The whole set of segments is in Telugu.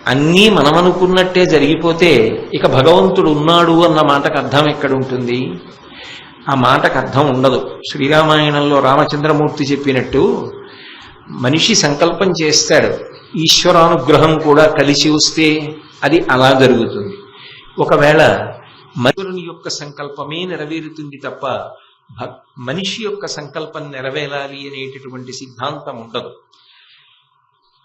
అన్నీ మనం అనుకున్నట్టే జరిగిపోతే ఇక భగవంతుడు ఉన్నాడు అన్న మాటకు అర్థం ఎక్కడుంటుంది? ఆ మాటకు అర్థం ఉండదు. శ్రీరామాయణంలో రామచంద్రమూర్తి చెప్పినట్టు మనిషి సంకల్పం చేస్తాడు, ఈశ్వరానుగ్రహం కూడా కలిసి వస్తే అది అలా జరుగుతుంది. ఒకవేళ మనుషుని యొక్క సంకల్పమే నెరవేరుతుంది తప్ప మనిషి యొక్క సంకల్పం నెరవేరాలి అనేటటువంటి సిద్ధాంతం ఉండదు.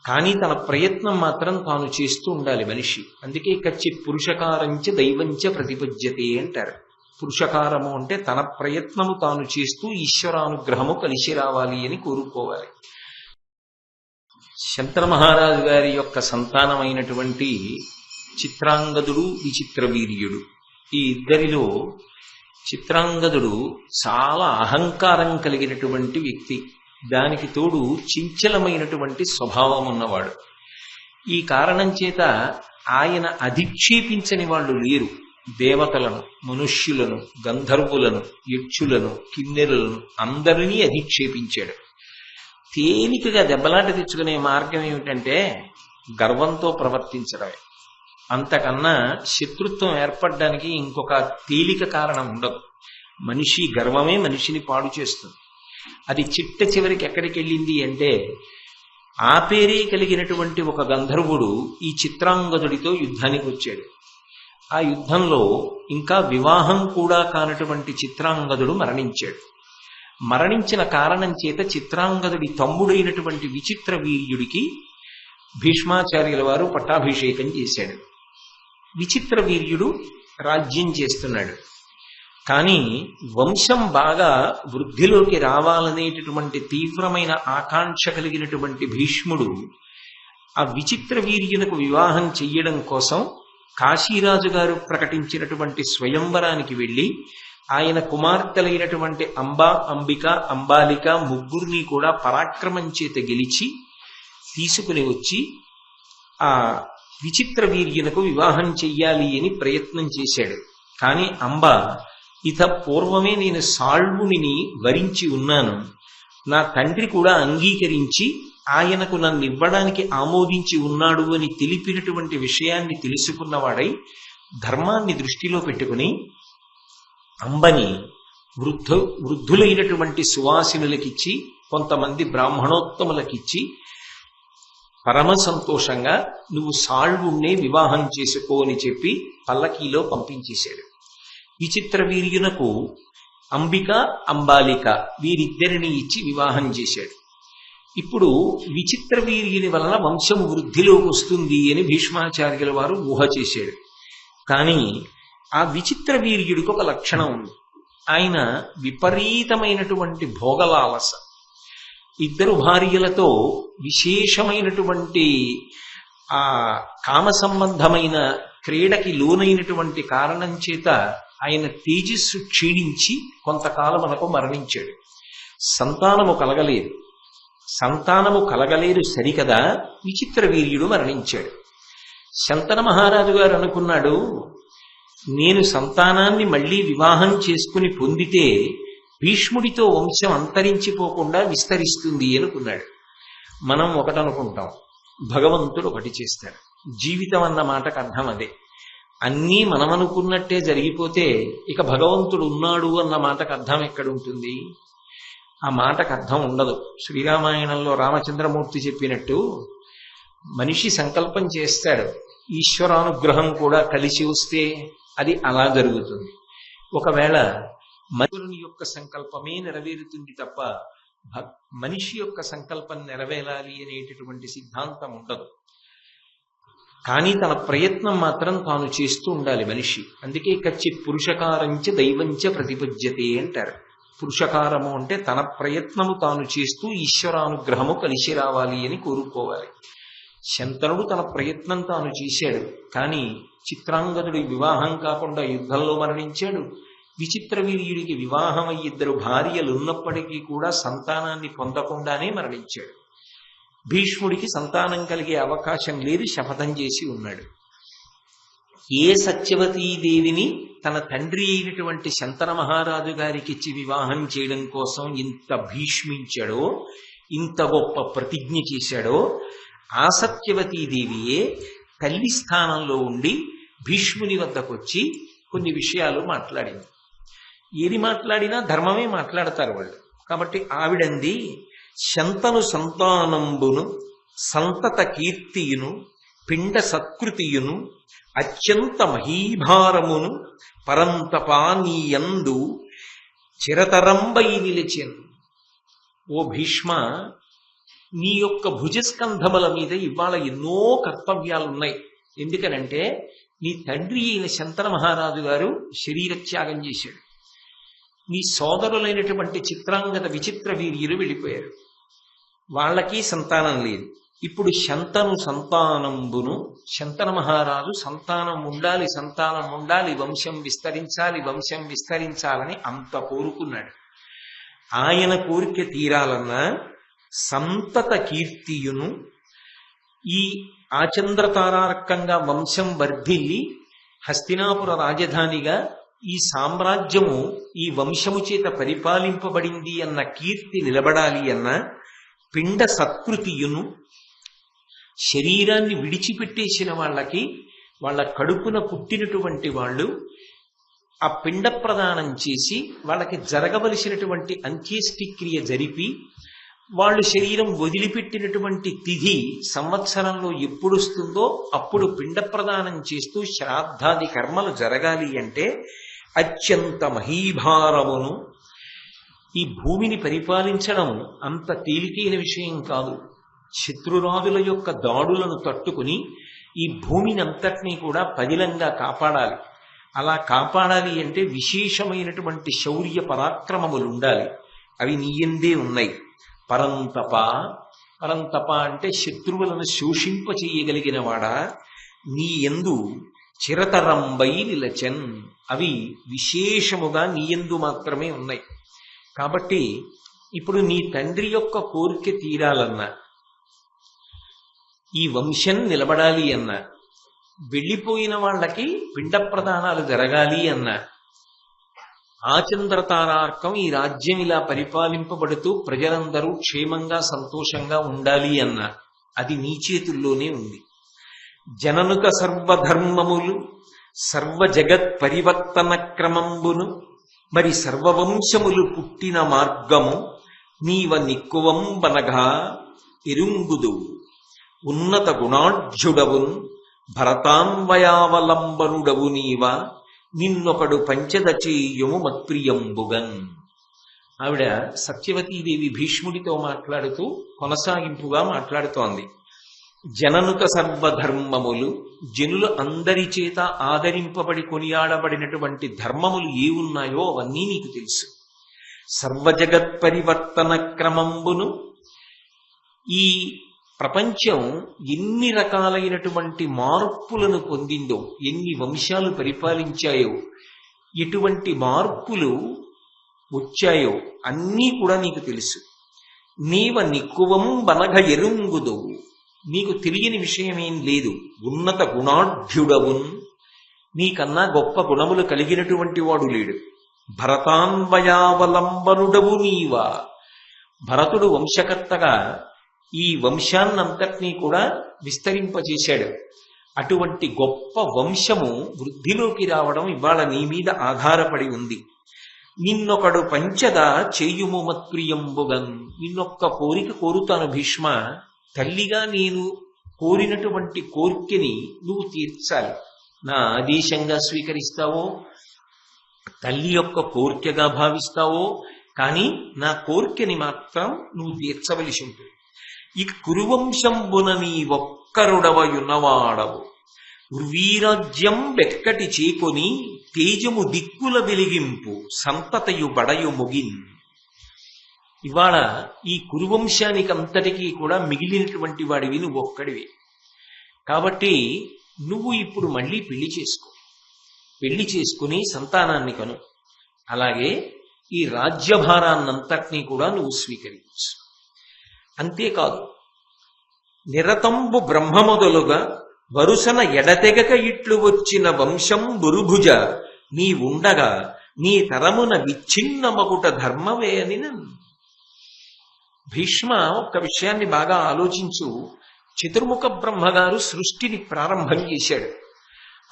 కానీ తన ప్రయత్నం మాత్రం తాను చేస్తూ ఉండాలి మనిషి. అందుకే కచ్చిత్ పురుషకారంచ దైవంచ ప్రతిపద్యతే అంటారు. పురుషకారము అంటే తన ప్రయత్నము తాను చేస్తూ ఈశ్వరానుగ్రహము కలిసి రావాలి అని కోరుకోవాలి. శంతన మహారాజు గారి యొక్క సంతానమైనటువంటి చిత్రాంగదుడు, విచిత్రవీర్యుడు, ఈ ఇద్దరిలో చిత్రాంగదుడు చాలా అహంకారం కలిగినటువంటి వ్యక్తి. దానికి తోడు చంచలమైనటువంటి స్వభావం ఉన్నవాడు. ఈ కారణం చేత ఆయన అధిక్షేపించని వాళ్ళు లేరు. దేవతలను, మనుష్యులను, గంధర్వులను, యక్షులను, కిన్నెరులను అందరినీ అధిక్షేపించాడు. తేలికగా దెబ్బలాట తెచ్చుకునే మార్గం ఏమిటంటే గర్వంతో ప్రవర్తించడమే. అంతకన్నా శత్రుత్వం ఏర్పడడానికి ఇంకొక తేలిక కారణం ఉండదు. మనిషి గర్వమే మనిషిని పాడు చేస్తుంది. అది చిట్ట చివరికి ఎక్కడికి వెళ్ళింది అంటే, ఆ పేరే కలిగినటువంటి ఒక గంధర్వుడు ఈ చిత్రాంగదుడితో యుద్ధానికి వచ్చాడు. ఆ యుద్ధంలో ఇంకా వివాహం కూడా కానటువంటి చిత్రాంగదుడు మరణించాడు. మరణించిన కారణం చేత చిత్రాంగదుడి తమ్ముడైనటువంటి విచిత్ర వీర్యుడికి భీష్మాచార్యుల వారు పట్టాభిషేకం చేశాడు. విచిత్ర వీర్యుడు రాజ్యం చేస్తున్నాడు. కానీ వంశం బాగా వృద్ధిలోకి రావాలనేటటువంటి తీవ్రమైన ఆకాంక్ష కలిగినటువంటి భీష్ముడు ఆ విచిత్ర వీర్యునకు వివాహం చెయ్యడం కోసం కాశీరాజు గారు ప్రకటించినటువంటి స్వయంవరానికి వెళ్ళి ఆయన కుమార్తెలైనటువంటి అంబా, అంబిక, అంబాలిక ముగ్గురిని కూడా పరాక్రమం చేత గెలిచి తీసుకుని వచ్చి ఆ విచిత్ర వీర్యునకు వివాహం చెయ్యాలి అని ప్రయత్నం చేశాడు. కానీ అంబ, ఇత పూర్వమే నేను సాళ్వుని వరించి ఉన్నాను, నా తండ్రి కూడా అంగీకరించి ఆయనకు నన్ను ఇవ్వడానికి ఆమోదించి ఉన్నాడు అని తెలిపినటువంటి విషయాన్ని తెలుసుకున్నవాడై ధర్మాన్ని దృష్టిలో పెట్టుకుని అంబని వృద్ధులైనటువంటి సువాసినులకిచ్చి, కొంతమంది బ్రాహ్మణోత్తములకిచ్చి పరమ సంతోషంగా నువ్వు సాళ్వుణ్ణే వివాహం చేసుకో అని చెప్పి పల్లకీలో పంపించేశాడు. విచిత్ర వీర్యునకు అంబిక, అంబాలిక వీరిద్దరిని ఇచ్చి వివాహం చేశాడు. ఇప్పుడు విచిత్ర వీర్యుని వలన వంశం వృద్ధిలోకి వస్తుంది అని భీష్మాచార్యుల వారు ఊహ చేశాడు. కానీ ఆ విచిత్ర వీర్యుడికి ఒక లక్షణం ఉంది. ఆయన విపరీతమైనటువంటి భోగలాలస. ఇద్దరు భార్యలతో విశేషమైనటువంటి ఆ కామ సంబంధమైన క్రీడకి లోనైనటువంటి కారణం చేత ఆయన తేజస్సు క్షీణించి కొంతకాలం మనకు మరణించాడు. సంతానము కలగలేదు సరికదా, విచిత్ర వీర్యుడు మరణించాడు. శంతన మహారాజు గారు అనుకున్నాడు, నేను సంతానాన్ని మళ్లీ వివాహం చేసుకుని పొందితే భీష్ముడితో వంశం అంతరించిపోకుండా విస్తరిస్తుంది అనుకున్నాడు. మనం ఒకటనుకుంటాం, భగవంతుడు ఒకటి చేస్తాడు. జీవితం అన్న మాటకు అర్థం అదే. అన్నీ మనం అనుకున్నట్టే జరిగిపోతే ఇక భగవంతుడు ఉన్నాడు అన్న మాటకు అర్థం ఎక్కడుంటుంది? ఆ మాటకు అర్థం ఉండదు. శ్రీరామాయణంలో రామచంద్రమూర్తి చెప్పినట్టు మనిషి సంకల్పం చేస్తాడు, ఈశ్వరానుగ్రహం కూడా కలిసి వస్తే అది అలా జరుగుతుంది. ఒకవేళ మనుషుని యొక్క సంకల్పమే నెరవేరుతుంది తప్ప మనిషి యొక్క సంకల్పం నెరవేరాలి అనేటటువంటి సిద్ధాంతం ఉండదు. కానీ తన ప్రయత్నం మాత్రం తాను చేస్తూ ఉండాలి మనిషి. అందుకే కచ్చిత్ పురుషకారంచ దైవంచ ప్రతిపద్యతే అంటారు. పురుషకారము అంటే తన ప్రయత్నము తాను చేస్తూ ఈశ్వరానుగ్రహము కలిసి రావాలి అని కోరుకోవాలి. శంతనుడు తన ప్రయత్నం తాను చేశాడు. కానీ చిత్రాంగదుడి వివాహం కాకుండా యుద్ధంలో మరణించాడు. విచిత్ర వీర్యుడికి వివాహం ఇద్దరు భార్యలు ఉన్నప్పటికీ కూడా సంతానాన్ని పొందకుండానే మరణించాడు. భీష్ముడికి సంతానం కలిగే అవకాశం లేదు, శపథం చేసి ఉన్నాడు. ఏ సత్యవతీదేవిని తన తండ్రి అయినటువంటి శంతన మహారాజు గారికి ఇచ్చి వివాహం చేయడం కోసం ఇంత భీష్మించాడో, ఇంత గొప్ప ప్రతిజ్ఞ చేశాడో, ఆ సత్యవతీదేవియే తల్లి స్థానంలో ఉండి భీష్ముని వద్దకు వచ్చి కొన్ని విషయాలు మాట్లాడింది. ఏది మాట్లాడినా ధర్మమే మాట్లాడతారు వాళ్ళు. కాబట్టి ఆవిడంది, శంతను సంతానంబును సంతత కీర్తియును పిండ సత్కృతియును అత్యంత మహీభారమును పరంతపానీయందు చిరతరంబై నిలిచెను. ఓ భీష్మ, నీ యొక్క భుజస్కంధముల మీద ఇవాళ ఎన్నో కర్తవ్యాలున్నాయి. ఎందుకనంటే నీ తండ్రి అయిన శంతన మహారాజు గారు శరీరత్యాగం చేశాడు. నీ సోదరులైనటువంటి చిత్రాంగద విచిత్ర వీర్యులు వెళ్ళిపోయారు. వాళ్ళకి సంతానం లేదు. ఇప్పుడు శంతను సంతానంబును, శంతన మహారాజు సంతానం ఉండాలి, వంశం విస్తరించాలని అంత కోరుకున్నాడు. ఆయన కోరిక తీరాలన్నా సంతత కీర్తియును, ఈ ఆచంద్రతారార్కంగా వంశం వర్ధిల్లి హస్తినాపుర రాజధానిగా ఈ సామ్రాజ్యము ఈ వంశము చేత పరిపాలింపబడింది అన్న కీర్తి నిలబడాలి అన్న పిండ సత్కృతియును, శరీరాన్ని విడిచిపెట్టేసిన వాళ్ళకి వాళ్ళ కడుపున పుట్టినటువంటి వాళ్ళు ఆ పిండ ప్రదానం చేసి వాళ్ళకి జరగవలసినటువంటి అంత్యేష్టిక్రియ జరిపి వాళ్ళు శరీరం వదిలిపెట్టినటువంటి తిథి సంవత్సరంలో ఎప్పుడు వస్తుందో అప్పుడు పిండ ప్రదానం చేస్తూ శ్రాద్ధాది కర్మలు జరగాలి అంటే అత్యంత మహీభారమును. ఈ భూమిని పరిపాలించడం అంత తేలికైన విషయం కాదు. శత్రురాజుల యొక్క దాడులను తట్టుకుని ఈ భూమిని అంతటినీ కూడా పదిలంగా కాపాడాలి. అలా కాపాడాలి అంటే విశేషమైనటువంటి శౌర్య పరాక్రమములు ఉండాలి. అవి నీయందే ఉన్నాయి. పరంతప అంటే శత్రువులను శోషింప చేయగలిగిన వాడా, నీ యందు చిరతరంబై నిలచన్, అవి విశేషముగా నీ యందు మాత్రమే ఉన్నాయి. కాబట్టి ఇప్పుడు నీ తండ్రి యొక్క కోరిక తీరాలన్నా, ఈ వంశం నిలబడాలి అన్నా, వెళ్ళిపోయిన వాళ్ళకి పిండ ప్రదానాలు జరగాలి అన్నా, ఆచంద్రతారార్కం ఈ రాజ్యం ఇలా పరిపాలింపబడుతూ ప్రజలందరూ క్షేమంగా సంతోషంగా ఉండాలి అన్నా, అది నీ చేతుల్లోనే ఉంది. జననుక సర్వధర్మములు సర్వ జగత్ పరివర్తన క్రమంబును మరి సర్వవంశములు పుట్టిన మార్గము నీవ నిక్కువంబనగా ఎరుంగుదు. ఉన్నత గుణాఢ్యుడవున్ భరతాన్వయావలంబనుడవు నీవ నిన్నొకడు పంచదచేయుము మత్ప్రియంబుగన్. ఆవిడ సత్యవతీదేవి భీష్ముడితో మాట్లాడుతూ కొనసాగింపుగా మాట్లాడుతోంది. జననుక సర్వధర్మములు, జనులు అందరి చేత ఆదరింపబడి కొనియాడబడినటువంటి ధర్మములు ఏ ఉన్నాయో అవన్నీ నీకు తెలుసు. సర్వజగత్ పరివర్తన క్రమంబును, ఈ ప్రపంచం ఎన్ని రకాలైనటువంటి మార్పులను పొందిందో, ఎన్ని వంశాలు పరిపాలించాయో, ఎటువంటి మార్పులు వచ్చాయో అన్నీ కూడా నీకు తెలుసు. నీవ నిక్కువం బనగ ఎరుంగుదు, నీకు తెలియని విషయమేం లేదు. ఉన్నత గుణాఢ్యుడవున్, నీకన్నా గొప్ప గుణములు కలిగినటువంటి వాడు లేడు. భరతాన్వయావలంబనుడవు నీవా, భరతుడు వంశకర్తగా ఈ వంశాన్నంతటినీ కూడా విస్తరింపజేశాడు. అటువంటి గొప్ప వంశము వృద్ధిలోకి రావడం ఇవాళ నీ మీద ఆధారపడి ఉంది. నిన్నొకడు పంచద చేయుము మత్ప్రియంబుగన్, నిన్నొక్క కోరిక కోరుతాను భీష్మ. తల్లిగా నేను కోరినటువంటి కోరికని నువ్వు తీర్చాలి. నా ఆదేశంగా స్వీకరిస్తావో, తల్లి యొక్క కోరికగా భావిస్తావో, కానీ నా కోరికని మాత్రం నువ్వు తీర్చవలసి ఉంటుంది. ఇక కురువంశంబున నీ ఒక్కరుడవయున్నవాడవు, ఉర్వీరాజ్యం వెక్కటి చేకొని తేజము దిక్కుల వెలిగింపు సంతతయు బడయు ముగిన్. ఇవాళ ఈ కురువంశానికి అంతటికీ కూడా మిగిలినటువంటి వాడివి నువ్వు ఒక్కడివి. కాబట్టి నువ్వు ఇప్పుడు మళ్ళీ పెళ్లి చేసుకుని సంతానాన్ని కను. అలాగే ఈ రాజ్యభారాన్నంతటినీ కూడా నువ్వు స్వీకరించు. అంతేకాదు, నిరతంబు బ్రహ్మమొదలుగా వరుసన ఎడతెగక ఇట్లు వచ్చిన వంశం బురుభుజ నీ ఉండగా నీ తరమున విచ్ఛిన్నమగుట ధర్మవే అని. భీష్మ, ఒక్క విషయాన్ని బాగా ఆలోచించు. చతుర్ముఖ బ్రహ్మగారు సృష్టిని ప్రారంభం చేశాడు.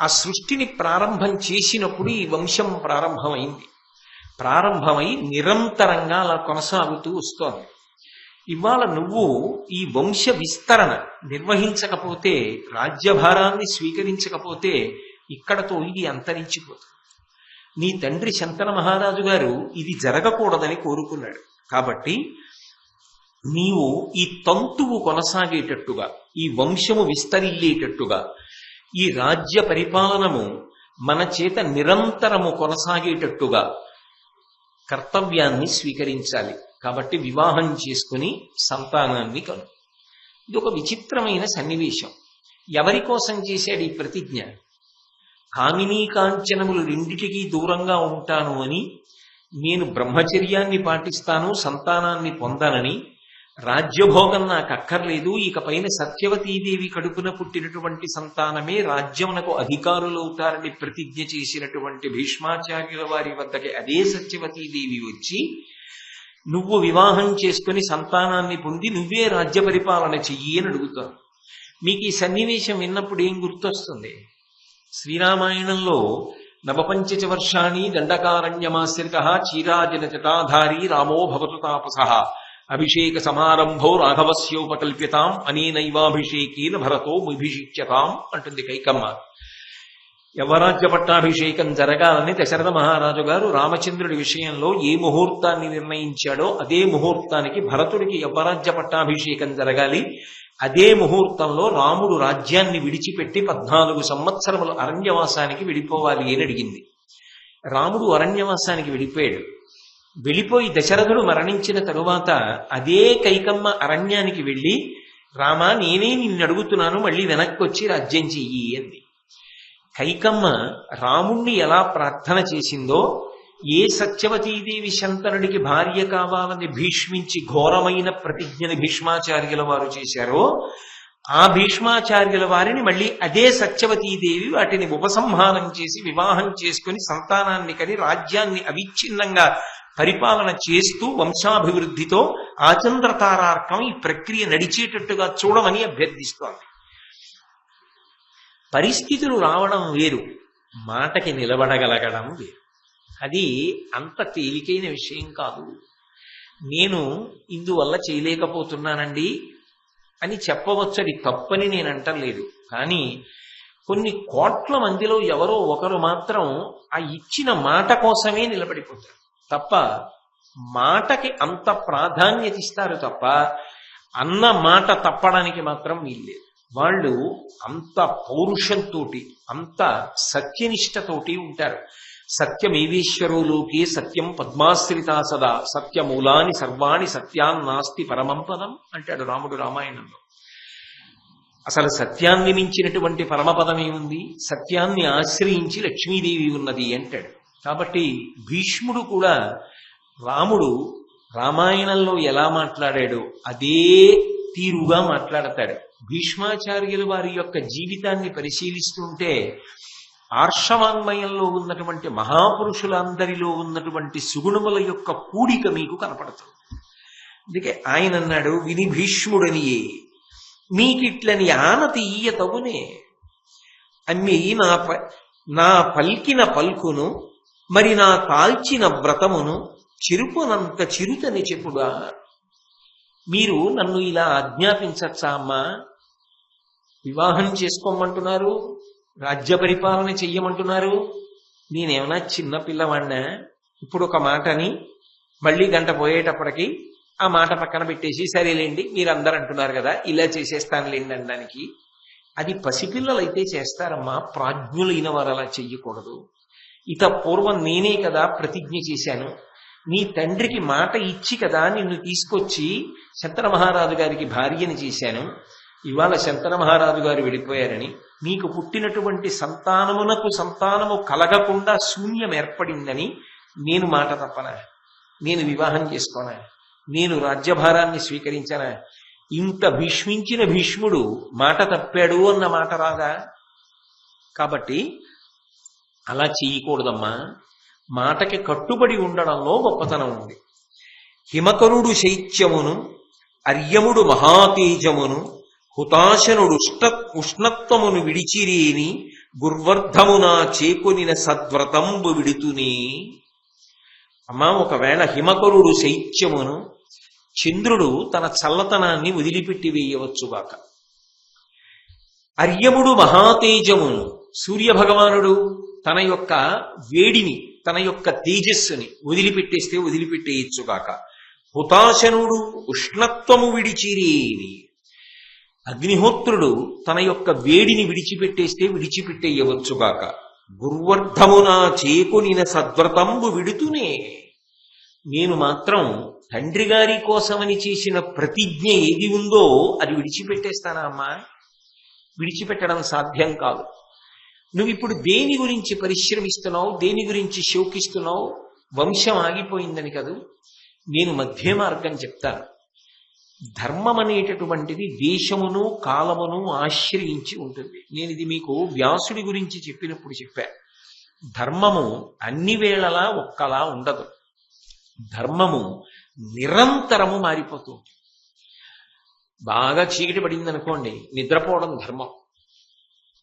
ఆ సృష్టిని ప్రారంభం చేసినప్పుడు ఈ వంశం ప్రారంభమై నిరంతరంగా అలా కొనసాగుతూ వస్తోంది. ఇవాళ నువ్వు ఈ వంశ విస్తరణ నిర్వహించకపోతే, రాజ్యభారాన్ని స్వీకరించకపోతే ఇక్కడతో ఇది అంతరించిపోతుంది. నీ తండ్రి శంతన మహారాజు గారు ఇది జరగకూడదని కోరుకున్నాడు. కాబట్టి నీవు ఈ తంతువు కొనసాగేటట్టుగా, ఈ వంశము విస్తరిల్లేటట్టుగా, ఈ రాజ్య పరిపాలనము మన చేత నిరంతరము కొనసాగేటట్టుగా కర్తవ్యాన్ని స్వీకరించాలి. కాబట్టి వివాహం చేసుకుని సంతానాన్ని కను. ఇది ఒక విచిత్రమైన సన్నివేశం. ఎవరి కోసం చేశాడు ఈ ప్రతిజ్ఞ? కామినీ కాంచనములు రెండిటికీ దూరంగా ఉంటాను అని, నేను బ్రహ్మచర్యాన్ని పాటిస్తాను, సంతానాన్ని పొందానని, రాజ్యభోగం నాకు అక్కర్లేదు, ఇకపైన సత్యవతీదేవి కడుపున పుట్టినటువంటి సంతానమే రాజ్యమునకు అధికారులవుతారని ప్రతిజ్ఞ చేసినటువంటి భీష్మాచార్యుల వారి వద్దకి అదే సత్యవతీదేవి వచ్చి, నువ్వు వివాహం చేసుకుని సంతానాన్ని పొంది నువ్వే రాజ్య పరిపాలన చెయ్యి అని అడుగుతాను. మీకు ఈ సన్నివేశం విన్నప్పుడు ఏం గుర్తొస్తుంది? శ్రీరామాయణంలో నవపంచచ వర్షాణి దండకారణ్యమాశ్రిత చీరాజన జటాధారీ రామో భవతు తాపసః అభిషేక సమారంభో రాఘవస్యోపకల్ప్యతాం అనేనైవాభిషేకేన భరతో ముభిషిచ్యతాం అంటుంది కైకమ్మ. యవరాజ్య పట్టాభిషేకం జరగాలని దశరథ మహారాజు గారు రామచంద్రుడి విషయంలో ఏ ముహూర్తాన్ని నిర్ణయించాడో అదే ముహూర్తానికి భరతుడికి యవరాజ్య పట్టాభిషేకం జరగాలి. అదే ముహూర్తంలో రాముడు రాజ్యాన్ని విడిచిపెట్టి 14 సంవత్సరములు అరణ్యవాసానికి వెళ్ళిపోవాలి అని అడిగింది. రాముడు అరణ్యవాసానికి వెళ్ళిపోయి దశరథుడు మరణించిన తరువాత అదే కైకమ్మ అరణ్యానికి వెళ్ళి, రామా నేనే నిన్ను అడుగుతున్నాను, మళ్ళీ వెనక్కి వచ్చి రాజ్యం చెయ్యి అంది. కైకమ్మ రాముణ్ణి ఎలా ప్రార్థన చేసిందో, ఏ సత్యవతీదేవి శంతనుడికి భార్య కావాలని భీష్మించి ఘోరమైన ప్రతిజ్ఞని భీష్మాచార్యుల వారు చేశారో, ఆ భీష్మాచార్యుల వారిని మళ్ళీ అదే సత్యవతీదేవి వాటిని ఉపసంహారం చేసి వివాహం చేసుకుని సంతానాన్ని కని రాజ్యాన్ని అవిచ్ఛిన్నంగా పరిపాలన చేస్తూ వంశాభివృద్ధితో ఆచంద్రతారార్కం ఈ ప్రక్రియ నడిచేటట్టుగా చూడమని అభ్యర్థిస్తోంది. పరిస్థితులు రావడం వేరు, మాటకి నిలబడగలగడం వేరు. అది అంత తేలికైన విషయం కాదు. నేను ఇందువల్ల చేయలేకపోతున్నానండి అని చెప్పవచ్చు, అది తప్పని నేను అంటలేదు. కానీ కొన్ని కోట్ల మందిలో ఎవరో ఒకరు మాత్రం ఆ ఇచ్చిన మాట కోసమే నిలబడిపోతారు తప్ప, మాటకి అంత ప్రాధాన్యత ఇస్తారు తప్ప అన్న మాట తప్పడానికి మాత్రం వీల్లేదు. వాళ్ళు అంత పౌరుషంతో, అంత సత్యనిష్టతోటి ఉంటారు. సత్యమేవేశ్వరోలోకే సత్యం పద్మాశ్రితా సదా సత్యమూలాని సర్వాణి సత్యాన్నాస్తి పరమం పదం అంటాడు రాముడు రామాయణంలో. అసలు సత్యాన్ని మించినటువంటి పరమపదం ఏముంది? సత్యాన్ని ఆశ్రయించి లక్ష్మీదేవి ఉన్నది అంటాడు. కాబట్టి భీష్ముడు కూడా రాముడు రామాయణంలో ఎలా మాట్లాడాడో అదే తీరుగా మాట్లాడతాడు. భీష్మాచార్యుల వారి యొక్క జీవితాన్ని పరిశీలిస్తుంటే ఆర్షవాంగ్మయంలో ఉన్నటువంటి మహాపురుషులందరిలో ఉన్నటువంటి సుగుణముల యొక్క కూడిక మీకు కనపడుతుంది. అందుకే ఆయన అన్నాడు, విని భీష్ముడనియే మీకిట్లని ఆనతి ఈయ తగునే అమ్మి నా పల్కిన పల్కును మరి నా తాల్చిన వ్రతమును చిరుపునంత చిరుతని చెప్పుడా. మీరు నన్ను ఇలా ఆజ్ఞాపించచ్చా అమ్మా? వివాహం చేసుకోమంటున్నారు, రాజ్య పరిపాలన చెయ్యమంటున్నారు. నేనేమన్నా చిన్న పిల్లవాడినా? ఇప్పుడు ఒక మాటని మళ్ళీ గంట పోయేటప్పటికి ఆ మాట పక్కన పెట్టేసి సరేలేండి మీరందరూ అంటున్నారు కదా ఇలా చేసేస్తానులేండి అనడానికి. అది పసిపిల్లలైతే చేస్తారమ్మా, ప్రాజ్ఞులైన వారు అలా చెయ్యకూడదు. ఇత పూర్వం నేనే కదా ప్రతిజ్ఞ చేశాను, నీ తండ్రికి మాట ఇచ్చి కదా నిన్ను తీసుకొచ్చి శంతన మహారాజు గారికి భార్యని చేశాను. ఇవాళ శంతన మహారాజు గారు వెళ్ళిపోయారని నీకు పుట్టినటువంటి సంతానమునకు సంతానము కలగకుండా శూన్యం ఏర్పడిందని నేను మాట తప్పనా? నేను వివాహం చేసుకోనా? నేను రాజ్యభారాన్ని స్వీకరించనా? ఇంత భీష్మించిన భీష్ముడు మాట తప్పాడు అన్న మాట రాదా? కాబట్టి అలా చేయకూడదమ్మా. మాటకి కట్టుబడి ఉండడంలో గొప్పతనం ఉంది. హిమకరుడు శైత్యమును అర్యముడు మహాతేజమును ఉష్ణత్వమును విడిచిరేని గుర్వర్ధమునా చేకొనిన సద్వ్రతంబు విడుతునే. అమ్మా, ఒకవేళ హిమకరుడు శైత్యమును, చంద్రుడు తన చల్లతనాన్ని వదిలిపెట్టి వేయవచ్చుగాక. అర్యముడు మహాతేజమును, సూర్యభగవానుడు తన యొక్క వేడిని, తన యొక్క తేజస్సుని వదిలిపెట్టేయచ్చుగాక. హుతాశనుడు ఉష్ణత్వము విడిచిరేని, అగ్నిహోత్రుడు తన యొక్క వేడిని విడిచిపెట్టేయవచ్చుగాక. గుర్వర్ధమునా చేకొనిన సద్వ్రతంబు విడుతునే. నేను మాత్రం తండ్రి గారి కోసమని చేసిన ప్రతిజ్ఞ ఏది ఉందో అది విడిచిపెట్టేస్తానా అమ్మా? విడిచిపెట్టడం సాధ్యం కాదు. నువ్వు ఇప్పుడు దేని గురించి పరిశ్రమిస్తున్నావు, దేని గురించి శోకిస్తున్నావు? వంశం ఆగిపోయిందని కాదు. నేను మధ్య మార్గం చెప్తాను. ధర్మం అనేటటువంటిది దేశమును కాలమును ఆశ్రయించి ఉంటుంది. నేను ఇది మీకు వ్యాసుడి గురించి చెప్పినప్పుడు చెప్పా. ధర్మము అన్ని వేళలా ఒక్కలా ఉండదు. ధర్మము నిరంతరము మారిపోతూ ఉంటుంది. బాగా చీకటి పడిందనుకోండి, నిద్రపోవడం ధర్మం.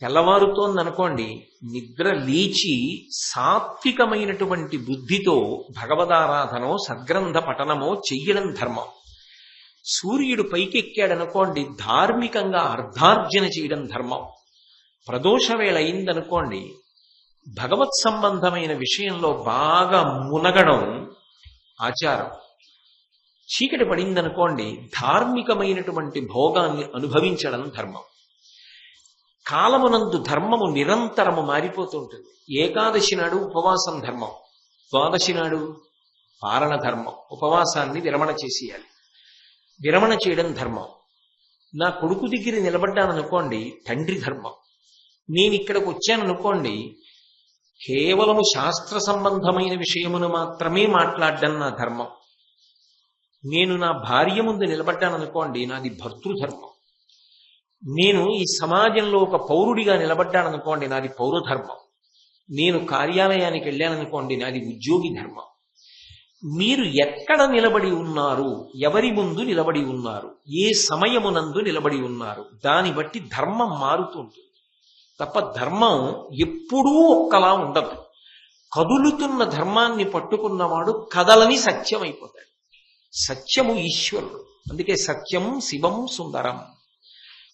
తెల్లవారుతోందనుకోండి, నిద్ర లేచి సాత్వికమైనటువంటి బుద్ధితో భగవదారాధనో సద్గ్రంథ పఠనమో చెయ్యడం ధర్మం. సూర్యుడు పైకెక్కాడనుకోండి, ధార్మికంగా అర్ధార్జన చేయడం ధర్మం. ప్రదోష వేళ అయిందనుకోండి, భగవత్ సంబంధమైన విషయంలో బాగా మునగడం ఆచారం. చీకటి పడిందనుకోండి, ధార్మికమైనటువంటి భోగాన్ని అనుభవించడం ధర్మం. కాలమునందు ధర్మము నిరంతరము మారిపోతూ ఉంటుంది. ఏకాదశి నాడు ఉపవాసం ధర్మం, ద్వాదశి నాడు పారణ ధర్మం. ఉపవాసాన్ని విరమణ చేసేయాలి. విరమణ చేయడం ధర్మం. నా కొడుకు దగ్గర నిలబడ్డాననుకోండి, తండ్రి ధర్మం. నేను ఇక్కడికి వచ్చాననుకోండి, కేవలము శాస్త్ర సంబంధమైన విషయమును మాత్రమే మాట్లాడడం నా ధర్మం. నేను నా భార్య ముందు నిలబడ్డాననుకోండి, నాది భర్తృధర్మం. నేను ఈ సమాజంలో ఒక పౌరుడిగా నిలబడ్డాననుకోండి, నాది పౌరధర్మం. నేను కార్యాలయానికి వెళ్ళాననుకోండి, నాది ఉద్యోగి ధర్మం. మీరు ఎక్కడ నిలబడి ఉన్నారు, ఎవరి ముందు నిలబడి ఉన్నారు, ఏ సమయమునందు నిలబడి ఉన్నారు, దాన్ని బట్టి ధర్మం మారుతుంటుంది తప్ప ధర్మం ఎప్పుడూ ఒక్కలా ఉండదు. కదులుతున్న ధర్మాన్ని పట్టుకున్నవాడు కదలని సత్యం అయిపోతాడు. సత్యము ఈశ్వరుడు. అందుకే సత్యం శివం సుందరం.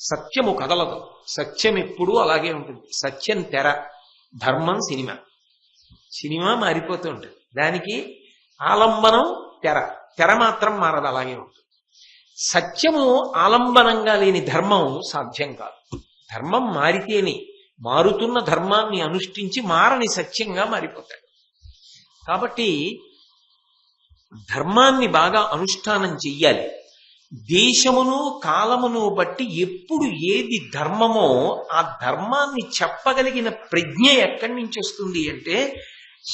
సత్యము కదలదు. సత్యం ఎప్పుడూ అలాగే ఉంటుంది. సత్యం తెర, ధర్మం సినిమా. సినిమా మారిపోతూ ఉంటుంది. దానికి ఆలంబనం తెర, తెర మాత్రం మారదు, అలాగే ఉంటుంది. సత్యము ఆలంబనంగా లేని ధర్మం సాధ్యం కాదు. ధర్మం మారితేనే, మారుతున్న ధర్మాన్ని అనుష్ఠించి మారని సత్యంగా మారిపోతాడు. కాబట్టి ధర్మాన్ని బాగా అనుష్ఠానం చెయ్యాలి. దేశమును కాలమును బట్టి ఎప్పుడు ఏది ధర్మమో ఆ ధర్మాన్ని చెప్పగలిగిన ప్రజ్ఞ ఎక్కడి నుంచి వస్తుంది అంటే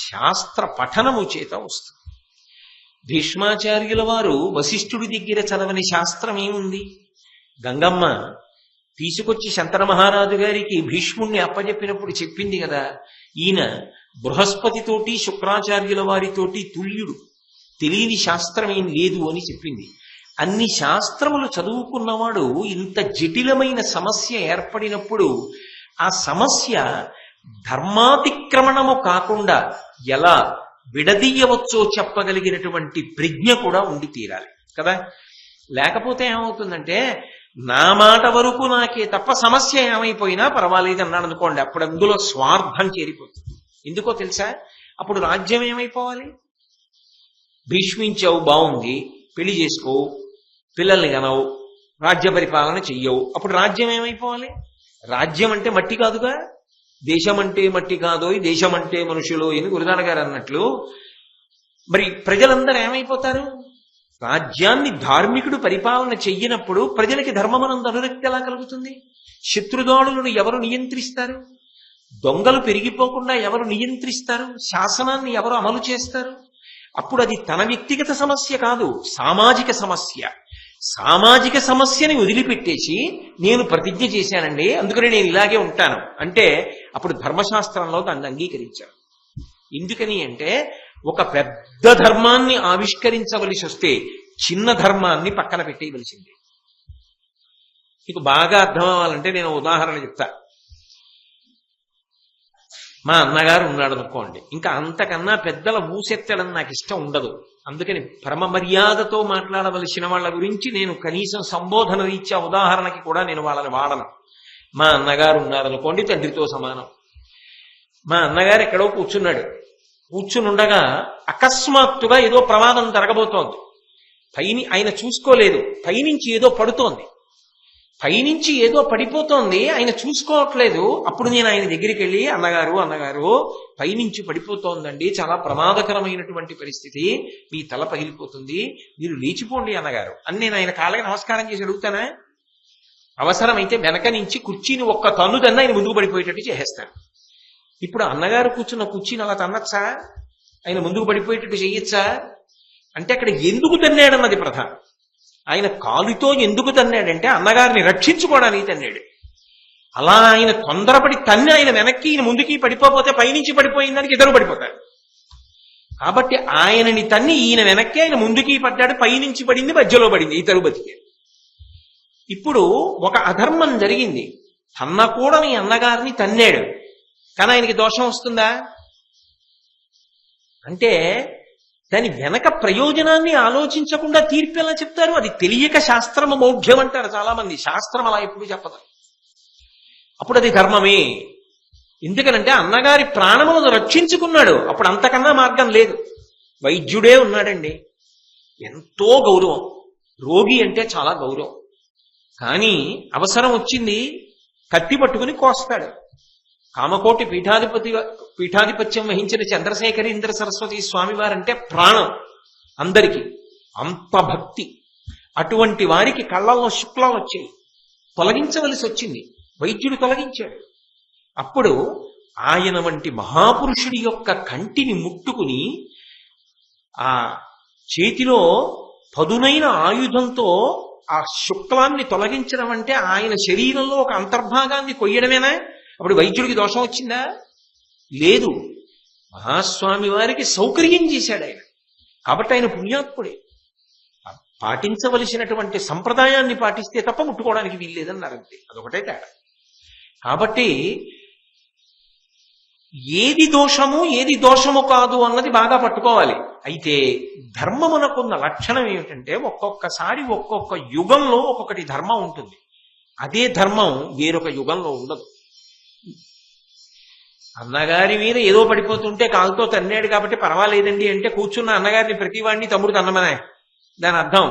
శాస్త్ర పఠనము చేత వస్తుంది. భీష్మాచార్యుల వారు వశిష్ఠుడి దగ్గర చదవని శాస్త్రం ఏముంది? గంగమ్మ తీసుకొచ్చి శంకర మహారాజు గారికి భీష్ముణ్ణి అప్పచెప్పినప్పుడు చెప్పింది కదా, ఈయన బృహస్పతితోటి శుక్రాచార్యుల వారితోటి తుల్యుడు, తెలియని శాస్త్రం ఏం లేదు అని చెప్పింది. అన్ని శాస్త్రములు చదువుకున్నవాడు ఇంత జటిలమైన సమస్య ఏర్పడినప్పుడు ఆ సమస్య ధర్మాతిక్రమణము కాకుండా ఎలా విడదీయవచ్చో చెప్పగలిగినటువంటి ప్రజ్ఞ కూడా ఉండి తీరాలి కదా. లేకపోతే ఏమవుతుందంటే, నా మాట వరకు నాకే తప్ప సమస్య ఏమైపోయినా పర్వాలేదు అన్నాడు అనుకోండి, అప్పుడు అందులో స్వార్థం చేరిపోతుంది. ఎందుకో తెలుసా? అప్పుడు రాజ్యం ఏమైపోవాలి? భీష్మించావు, బాగుంది, పెళ్లి చేసుకో, పిల్లల్ని కనవు, రాజ్య పరిపాలన చెయ్యవు, అప్పుడు రాజ్యం ఏమైపోవాలి? రాజ్యం అంటే మట్టి కాదుగా. దేశం అంటే మట్టి కాదోయ్, దేశం అంటే మనుషులో అని గురుదాన గారు అన్నట్లు మరి ప్రజలందరూ ఏమైపోతారు? రాజ్యాన్ని ధార్మికుడు పరిపాలన చెయ్యనప్పుడు ప్రజలకి ధర్మమనందు అనురక్తి ఎలా కలుగుతుంది? శత్రుదాడులను ఎవరు నియంత్రిస్తారు? దొంగలు పెరిగిపోకుండా ఎవరు నియంత్రిస్తారు? శాసనాన్ని ఎవరు అమలు చేస్తారు? అప్పుడు అది తన వ్యక్తిగత సమస్య కాదు, సామాజిక సమస్య. సామాజిక సమస్యని వదిలిపెట్టేసి నేను ప్రతిజ్ఞ చేశానండి, అందుకని నేను ఇలాగే ఉంటాను అంటే అప్పుడు ధర్మశాస్త్రంలో దాన్ని అంగీకరించాను. ఎందుకని అంటే ఒక పెద్ద ధర్మాన్ని ఆవిష్కరించవలసి వస్తే చిన్న ధర్మాన్ని పక్కన పెట్టేయవలసింది. మీకు బాగా అర్థం అవ్వాలంటే నేను ఉదాహరణ చెప్తా. మా అన్నగారు ఉన్నాడు అనుకోండి, ఇంకా అంతకన్నా పెద్దల ఊసెత్తడం నాకు ఇష్టం ఉండదు. అందుకని పరమ మర్యాదతో మాట్లాడవలసిన వాళ్ళ గురించి నేను కనీసం సంబోధన రీత్యా ఉదాహరణకి కూడా నేను వాళ్ళని వాడను. మా అన్నగారు ఉన్నారనుకోండి, తండ్రితో సమానం. మా అన్నగారు ఎక్కడో కూర్చునుండగా అకస్మాత్తుగా ఏదో ప్రమాదం జరగబోతోంది. ఆయన చూసుకోలేదు, పైనుంచి ఏదో పడుతోంది, పైనుంచి ఏదో పడిపోతోంది, ఆయన చూసుకోవట్లేదు. అప్పుడు నేను ఆయన దగ్గరికి వెళ్ళి, అన్నగారు పైనుంచి పడిపోతోందండి, చాలా ప్రమాదకరమైనటువంటి పరిస్థితి, మీ తల పగిలిపోతుంది, మీరు లేచిపోండి అన్నగారు అని నేను ఆయన కాళ్ళకి నమస్కారం చేసి అడుగుతానా? అవసరమైతే వెనక నుంచి కుర్చీని ఒక్క తన్నుదన్న ఆయన ముందుకు పడిపోయేటట్టు చేసేస్తాను. ఇప్పుడు అన్నగారు కూర్చున్న కుర్చీని అలా తన్నచ్చా? ఆయన ముందుకు పడిపోయేటట్టు చేయొచ్చా? అంటే అక్కడ ఎందుకు తన్నాడన్నది ప్రధానం. ఆయన కాలుతో ఎందుకు తన్నాడంటే అన్నగారిని రక్షించుకోవడానికి తన్నాడు. అలా ఆయన తొందరపడి తన్ని ఆయన వెనక్కి ఈయన ముందుకి పడిపోతే పైనుంచి పడిపోయిందానికి ఇద్దరు పడిపోతారు. కాబట్టి ఆయనని తన్ని ఈయన వెనక్కి ఆయన ముందుకి పడ్డాడు, పైనుంచి పడింది, మధ్యలో పడింది, ఇద్దరు బతికే. ఇప్పుడు ఒక అధర్మం జరిగింది, తన్నకూడని అన్నగారిని తన్నాడు, కానీ ఆయనకి దోషం వస్తుందా? అంటే దాని వెనక ప్రయోజనాన్ని ఆలోచించకుండా తీర్పు ఎలా చెప్తారు? అది తెలియక శాస్త్రము మౌఢ్యం అంటారు చాలా మంది. శాస్త్రం అలా ఎప్పుడు చెప్పదు. అప్పుడు అది ధర్మమే. ఎందుకనంటే అన్నగారి ప్రాణములను రక్షించుకున్నాడు, అప్పుడు అంతకన్నా మార్గం లేదు. వైద్యుడే ఉన్నాడండి, ఎంతో గౌరవం, రోగి అంటే చాలా గౌరవం. కానీ అవసరం వచ్చింది, కత్తి పట్టుకుని కోస్తాడు. కామకోటి పీఠాధిపత్యం వహించిన చంద్రశేఖరేంద్ర సరస్వతి స్వామి వారంటే ప్రాణం అందరికీ, అంత భక్తి. అటువంటి వారికి కళ్ళల్లో శుక్లాలు వచ్చాయి, తొలగించవలసి వచ్చింది, వైద్యుడు తొలగించాడు. అప్పుడు ఆయన వంటి మహాపురుషుడి యొక్క కంటిని ముట్టుకుని ఆ చేతిలో పదునైన ఆయుధంతో ఆ శుక్లాన్ని తొలగించడం అంటే ఆయన శరీరంలో ఒక అంతర్భాగాన్ని కొయ్యడమేనా? అప్పుడు వైద్యుడికి దోషం వచ్చిందా? లేదు. మహాస్వామి వారికి సౌకర్యం చేశాడు ఆయన, కాబట్టి ఆయన పుణ్యాత్ముడే. పాటించవలసినటువంటి సంప్రదాయాన్ని పాటిస్తే తప్ప ముట్టుకోవడానికి వీల్లేదన్నారు, అంతే. అదొకటే తేడా. కాబట్టి ఏది దోషము ఏది దోషము కాదు అన్నది బాగా పట్టుకోవాలి. అయితే ధర్మమునకున్న లక్షణం ఏమిటంటే ఒక్కొక్కసారి ఒక్కొక్క యుగంలో ఒక్కొక్కటి ధర్మం ఉంటుంది, అదే ధర్మం వేరొక యుగంలో ఉండదు. అన్నగారి మీద ఏదో పడిపోతుంటే కాలుతో తన్నాడు కాబట్టి పర్వాలేదండి అంటే కూర్చున్న అన్నగారిని ప్రతివాడిని తమ్ముడు తన్నమనే దాని అర్థం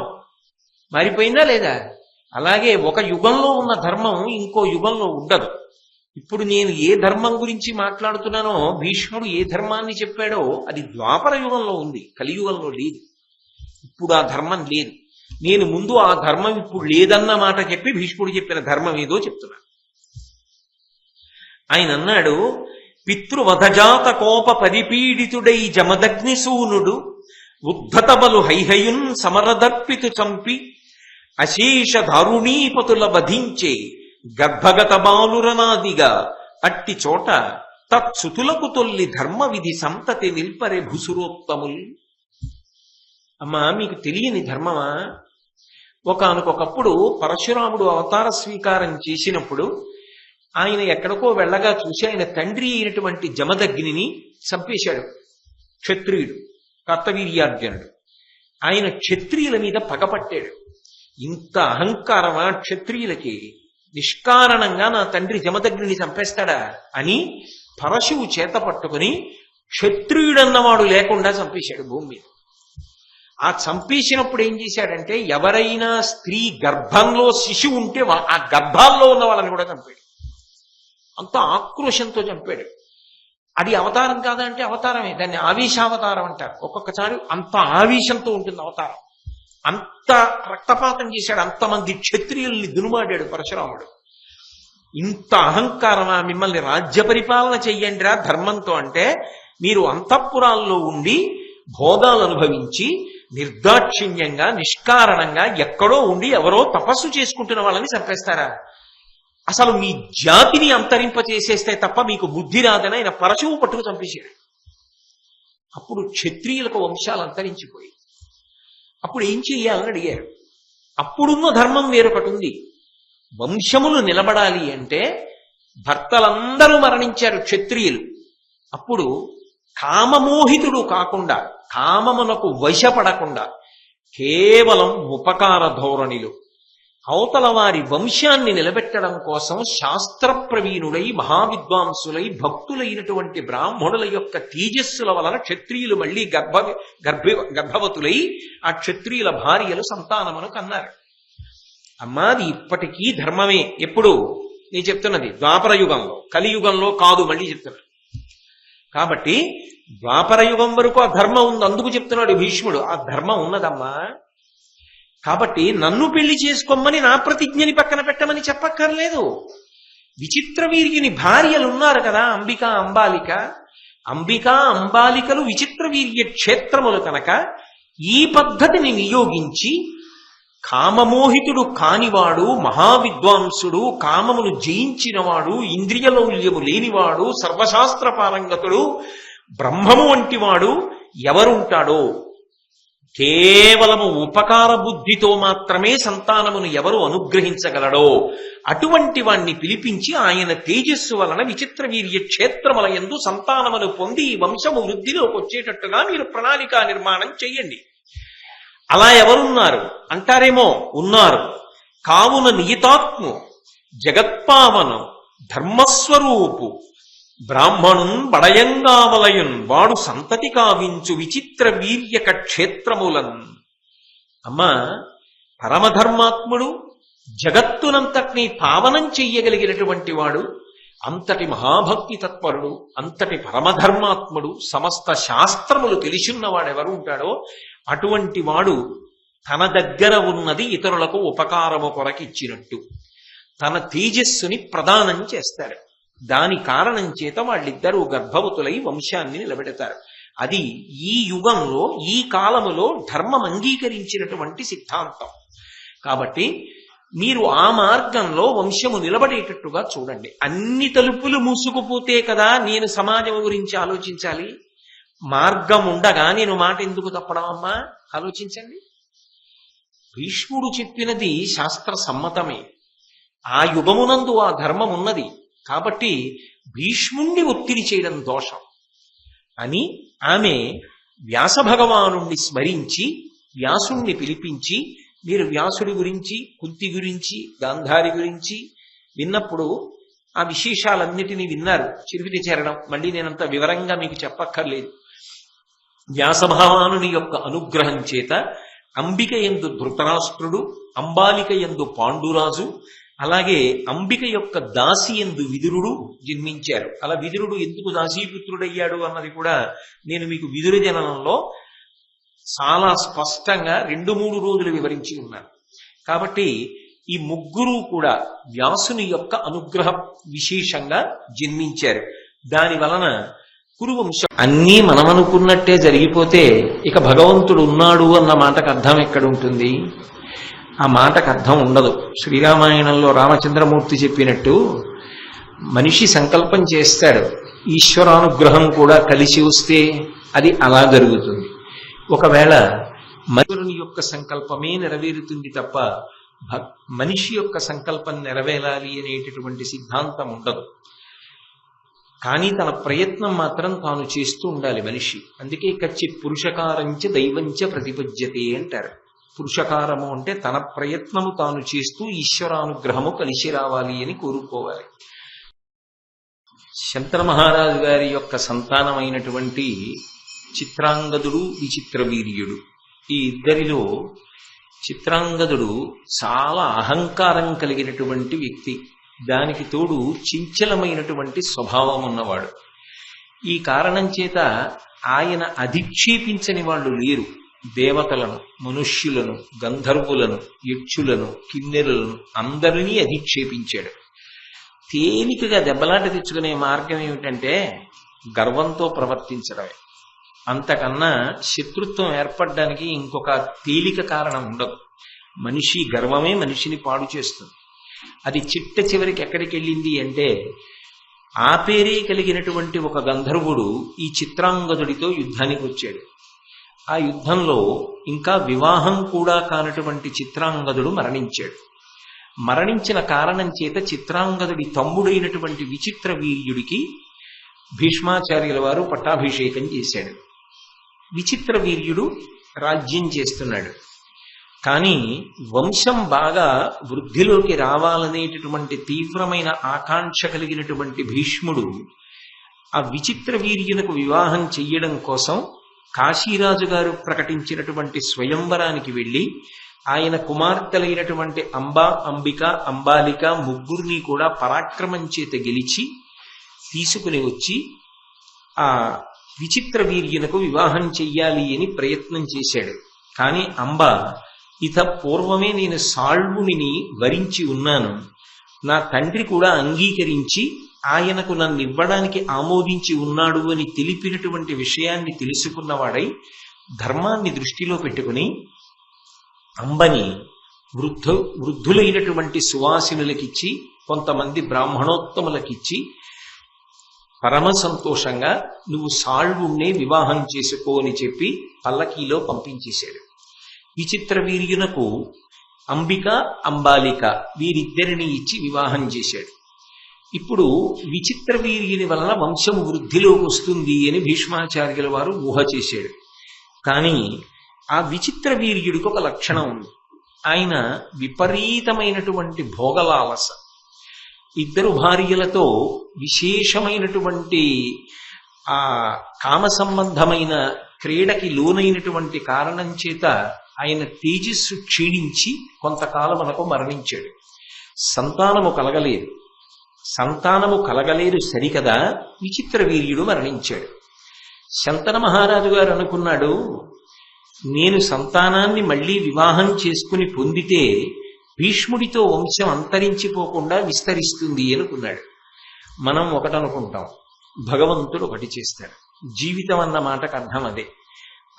మారిపోయిందా లేదా? అలాగే ఒక యుగంలో ఉన్న ధర్మం ఇంకో యుగంలో ఉండదు. ఇప్పుడు నేను ఏ ధర్మం గురించి మాట్లాడుతున్నానో, భీష్ముడు ఏ ధర్మాన్ని చెప్పాడో అది ద్వాపర యుగంలో ఉంది, కలియుగంలో లేదు. ఇప్పుడు ఆ ధర్మం లేదు. నేను ముందు ఆ ధర్మం ఇప్పుడు లేదన్న మాట చెప్పి భీష్ముడు చెప్పిన ధర్మం ఏదో చెప్తున్నాను. ఆయన అన్నాడు, పితృవధజాత కోప పరిపీడితుడై జమదగ్నిసూనుడు ఉద్ధతబలు హైహయున్ సమరదర్పితు చంపి అశేష దారుణీపతుల వధించే గర్భగత బాలురనాదిగా అట్టి చోట తత్సుతులకు తొల్లి ధర్మ విధి సంతతి నిల్పరే భుసురోత్తముల్. అమ్మా, మీకు తెలియని ధర్మమా? ఒకానొకప్పుడు పరశురాముడు అవతార స్వీకారం చేసినప్పుడు ఆయన ఎక్కడికో వెళ్ళగా చూసి ఆయన తండ్రి అయినటువంటి జమదగ్నిని చంపేశాడు క్షత్రియుడు, కర్తవీర్యార్జునుడు. ఆయన క్షత్రియుల మీద పగపట్టాడు. ఇంత అహంకారమా క్షత్రియులకి? నిష్కారణంగా నా తండ్రి జమదగ్నిని చంపేస్తాడా అని పరశువు చేత పట్టుకుని క్షత్రియుడన్నవాడు లేకుండా చంపేశాడు భూమి మీద. ఆ చంపేసినప్పుడు ఏం చేశాడంటే, ఎవరైనా స్త్రీ గర్భంలో శిశువు ఉంటే ఆ గర్భాల్లో ఉన్న వాళ్ళని కూడా చంపాడు. అంత ఆక్రోశంతో చంపాడు. అది అవతారం కాదా అంటే అవతారమే, దాన్ని ఆవేశావతారం అంటారు. ఒక్కొక్కసారి అంత ఆవేశంతో ఉంటుంది అవతారం. అంత రక్తపాతం చేశాడు, అంతమంది క్షత్రియుల్ని దునుమాడాడు పరశురాముడు. ఇంత అహంకారమా? మిమ్మల్ని రాజ్య పరిపాలన చెయ్యండిరా ధర్మంతో అంటే, మీరు అంతఃపురాల్లో ఉండి భోగాలు అనుభవించి నిర్దాక్షిణ్యంగా నిష్కారణంగా ఎక్కడో ఉండి ఎవరో తపస్సు చేసుకుంటున్న వాళ్ళని చంపేస్తారా? అసలు మీ జాతిని అంతరింపచేసేస్తే తప్ప మీకు బుద్ధి రాదని ఆయన పరశువు పట్టుకు చంపేశాడు. అప్పుడు క్షత్రియులకు వంశాలు అంతరించిపోయి అప్పుడు ఏం చెయ్యాలని అడిగారు. అప్పుడున్న ధర్మం వేరొకటి ఉంది. వంశములు నిలబడాలి అంటే భర్తలందరూ మరణించారు క్షత్రియులు. అప్పుడు కామమోహితుడు కాకుండా, కామమునకు వశపడకుండా కేవలం ఉపకార ధోరణిలు అవతల వారి వంశాన్ని నిలబెట్టడం కోసం శాస్త్ర ప్రవీణులై మహావిద్వాంసులై భక్తులైనటువంటి బ్రాహ్మణుల యొక్క తేజస్సుల వలన క్షత్రియులు మళ్ళీ గర్భవతులై ఆ క్షత్రియుల భార్యలు సంతానమును కన్నారు. అమ్మాది ఇప్పటికీ ధర్మమే. ఎప్పుడు నేను చెప్తున్నది ద్వాపర యుగంలో, కలియుగంలో కాదు, మళ్ళీ చెప్తున్నా. కాబట్టి ద్వాపర యుగం వరకు ఆ ధర్మం ఉంది. అందుకు చెప్తున్నాడు భీష్ముడు, ఆ ధర్మం ఉన్నదమ్మా. కాబట్టి నన్ను పెళ్లి చేసుకోమని నా ప్రతిజ్ఞని పక్కన పెట్టమని చెప్పక్కర్లేదు. విచిత్ర వీర్యుని భార్యలు ఉన్నారు కదా, అంబిక అంబాలిక. అంబిక అంబాలికలు విచిత్ర వీర్య క్షేత్రములు కనుక ఈ పద్ధతిని నియోగించి కామమోహితుడు కానివాడు, మహావిద్వాంసుడు, కామమును జయించినవాడు, ఇంద్రియలౌల్యము లేనివాడు, సర్వశాస్త్ర పారంగతుడు, బ్రహ్మము వంటివాడు ఎవరుంటాడో, కేవలము ఉపకార బుద్ధితో మాత్రమే సంతానమును ఎవరు అనుగ్రహించగలడో అటువంటి వాణ్ణి పిలిపించి ఆయన తేజస్సు వలన విచిత్ర వీర్య క్షేత్రముల యందు సంతానమును పొంది ఈ వంశము వృద్ధిలోకి వచ్చేటట్టుగా మీరు ప్రణాళికా నిర్మాణం చెయ్యండి. అలా ఎవరున్నారు అంటారేమో, ఉన్నారు. కావున నియతాత్ము జగత్పావను ధర్మస్వరూపు బ్రాహ్మణున్ బడయంగావలయున్ వాడు సంతతి కావించు విచిత్ర వీర్యక క్షేత్రములన్. అమ్మా, పరమధర్మాత్ముడు, జగత్తునంతటినీ పావనం చెయ్యగలిగినటువంటి వాడు, అంతటి మహాభక్తి తత్పరుడు, అంతటి పరమధర్మాత్ముడు, సమస్త శాస్త్రములు తెలిసిన్నవాడెవరు ఉంటాడో అటువంటి వాడు తన దగ్గర ఉన్నది ఇతరులకు ఉపకారము కొరకిచ్చినట్టు తన తేజస్సుని ప్రదానం చేస్తాడు. దాని కారణం చేత వాళ్ళిద్దరూ గర్భవతులై వంశాన్ని నిలబెడతారు. అది ఈ యుగంలో, ఈ కాలములో ధర్మం అంగీకరించినటువంటి సిద్ధాంతం. కాబట్టి మీరు ఆ మార్గంలో వంశము నిలబడేటట్టుగా చూడండి. అన్ని తలుపులు మూసుకుపోతే కదా నేను సమాజం గురించి ఆలోచించాలి. మార్గం ఉండగా నేను మాట ఎందుకు తప్పడం అమ్మా? ఆలోచించండి. భీష్ముడు చెప్పినది శాస్త్ర సమ్మతమే. ఆ యుగమునందు ఆ ధర్మం ఉన్నది. కాబట్టి భీష్ముణ్ణి ఒత్తిడి చేయడం దోషం అని ఆమె వ్యాస భగవానుణ్ణి స్మరించి వ్యాసుణ్ణి పిలిపించి, మీరు వ్యాసుడి గురించి, కుంతి గురించి, గాంధారి గురించి విన్నప్పుడు ఆ విశేషాలన్నిటినీ విన్నారు. చిరువిటి చేరడం మళ్ళీ నేనంత వివరంగా మీకు చెప్పక్కర్లేదు. వ్యాస భగవానుని యొక్క అనుగ్రహం చేత అంబిక యందు ధృతరాష్ట్రుడు, అంబాలిక యందు పాండురాజు, అలాగే అంబిక యొక్క దాసి యందు విదురుడు జన్మించారు. అలా విదురుడు ఎందుకు దాసీపుత్రుడయ్యాడు అన్నది కూడా నేను మీకు విదుర జననంలో చాలా స్పష్టంగా 2-3 రోజులు వివరించి ఉన్నాను. కాబట్టి ఈ ముగ్గురు కూడా వ్యాసుని యొక్క అనుగ్రహ విశేషంగా జన్మించారు. దాని వలన కురువంశం అన్నీ మనం అనుకున్నట్టే జరిగిపోతే ఇక భగవంతుడు ఉన్నాడు అన్న మాటకు అర్థం ఎక్కడుంటుంది? ఆ మాటకు అర్థం ఉండదు. శ్రీరామాయణంలో రామచంద్రమూర్తి చెప్పినట్టు మనిషి సంకల్పం చేస్తాడు, ఈశ్వరానుగ్రహం కూడా కలిసి వస్తే అది అలా జరుగుతుంది. ఒకవేళ మనుషుని యొక్క సంకల్పమే నెరవేరుతుంది తప్ప మనిషి యొక్క సంకల్పం నెరవేరాలి అనేటటువంటి సిద్ధాంతం ఉండదు. కానీ తన ప్రయత్నం మాత్రం తాను చేస్తూ ఉండాలి మనిషి. అందుకే కచ్చిత్ పురుషకారంచ దైవంచ ప్రతిపద్యతే అంటారు. పురుషకారము అంటే తన ప్రయత్నము తాను చేస్తూ ఈశ్వరానుగ్రహము కలిసి రావాలి అని కోరుకోవాలి. శంతన మహారాజు గారి యొక్క సంతానమైనటువంటి చిత్రాంగదుడు, విచిత్ర వీర్యుడు, ఈ ఇద్దరిలో చిత్రాంగదుడు చాలా అహంకారం కలిగినటువంటి వ్యక్తి. దానికి తోడు చంచలమైనటువంటి స్వభావం ఉన్నవాడు. ఈ కారణం చేత ఆయన అధిక్షేపించని వాళ్ళు లేరు. దేవతలను, మనుష్యులను, గంధర్వులను, యక్షులను, కిన్నెరులను అందరినీ అధిక్షేపించాడు. తేలికగా దెబ్బలాట తెచ్చుకునే మార్గం ఏమిటంటే గర్వంతో ప్రవర్తించడమే. అంతకన్నా శత్రుత్వం ఏర్పడడానికి ఇంకొక తేలిక కారణం ఉండదు. మనిషి గర్వమే మనిషిని పాడు చేస్తుంది. అది చిట్ట చివరికి ఎక్కడికి వెళ్ళింది అంటే, ఆ పేరే కలిగినటువంటి ఒక గంధర్వుడు ఈ చిత్రాంగదుడితో యుద్ధానికి వచ్చాడు. ఆ యుద్ధంలో ఇంకా వివాహం కూడా కానటువంటి చిత్రాంగదుడు మరణించాడు. మరణించిన కారణం చేత చిత్రాంగదుడి తమ్ముడైనటువంటి విచిత్ర వీర్యుడికి భీష్మాచార్యుల వారు పట్టాభిషేకం చేశాడు. విచిత్ర వీర్యుడు రాజ్యం చేస్తున్నాడు. కానీ వంశం బాగా వృద్ధిలోకి రావాలనేటటువంటి తీవ్రమైన ఆకాంక్ష కలిగినటువంటి భీష్ముడు ఆ విచిత్ర వీర్యులకు వివాహం చెయ్యడం కోసం కాశీరాజు గారు ప్రకటించినటువంటి స్వయంవరానికి వెళ్ళి ఆయన కుమార్తెలైనటువంటి అంబా, అంబిక, అంబాలిక ముగ్గురిని కూడా పరాక్రమం చేత గెలిచి తీసుకుని వచ్చి ఆ విచిత్ర వీర్యునకు వివాహం చెయ్యాలి అని ప్రయత్నం చేశాడు. కానీ అంబ, ఇత పూర్వమే నేను సాళ్వుని వరించి ఉన్నాను, నా తండ్రి కూడా అంగీకరించి ఆయనకు నన్ను ఇవ్వడానికి ఆమోదించి ఉన్నాడు అని తెలిపినటువంటి విషయాన్ని తెలుసుకున్నవాడై ధర్మాన్ని దృష్టిలో పెట్టుకుని అంబని వృద్ధులైనటువంటి సువాసినులకిచ్చి కొంతమంది బ్రాహ్మణోత్తములకిచ్చి పరమ సంతోషంగా నువ్వు సాళ్వుణ్ణే వివాహం చేసుకో అని చెప్పి పల్లకీలో పంపించేశాడు. విచిత్ర వీర్యునకు అంబిక, అంబాలిక వీరిద్దరిని ఇచ్చి వివాహం చేశాడు. ఇప్పుడు విచిత్ర వీర్యుని వలన వంశము వృద్ధిలోకి వస్తుంది అని భీష్మాచార్యుల వారు ఊహ చేశాడు. కానీ ఆ విచిత్ర వీర్యుడికి ఒక లక్షణం ఉంది. ఆయన విపరీతమైనటువంటి భోగలాలస. ఇద్దరు భార్యలతో విశేషమైనటువంటి ఆ కామ సంబంధమైన క్రీడకి లోనైనటువంటి కారణం చేత ఆయన తేజస్సు క్షీణించి కొంతకాలమునకు మరణించాడు. సంతానము కలగలేదు సరికదా, విచిత్ర వీర్యుడు మరణించాడు. శంతన మహారాజు గారు అనుకున్నాడు, నేను సంతానాన్ని మళ్లీ వివాహం చేసుకుని పొందితే భీష్ముడితో వంశం అంతరించిపోకుండా విస్తరిస్తుంది అనుకున్నాడు. మనం ఒకటనుకుంటాం, భగవంతుడు ఒకటి చేస్తాడు. జీవితం అన్న మాటకు అర్థం అదే.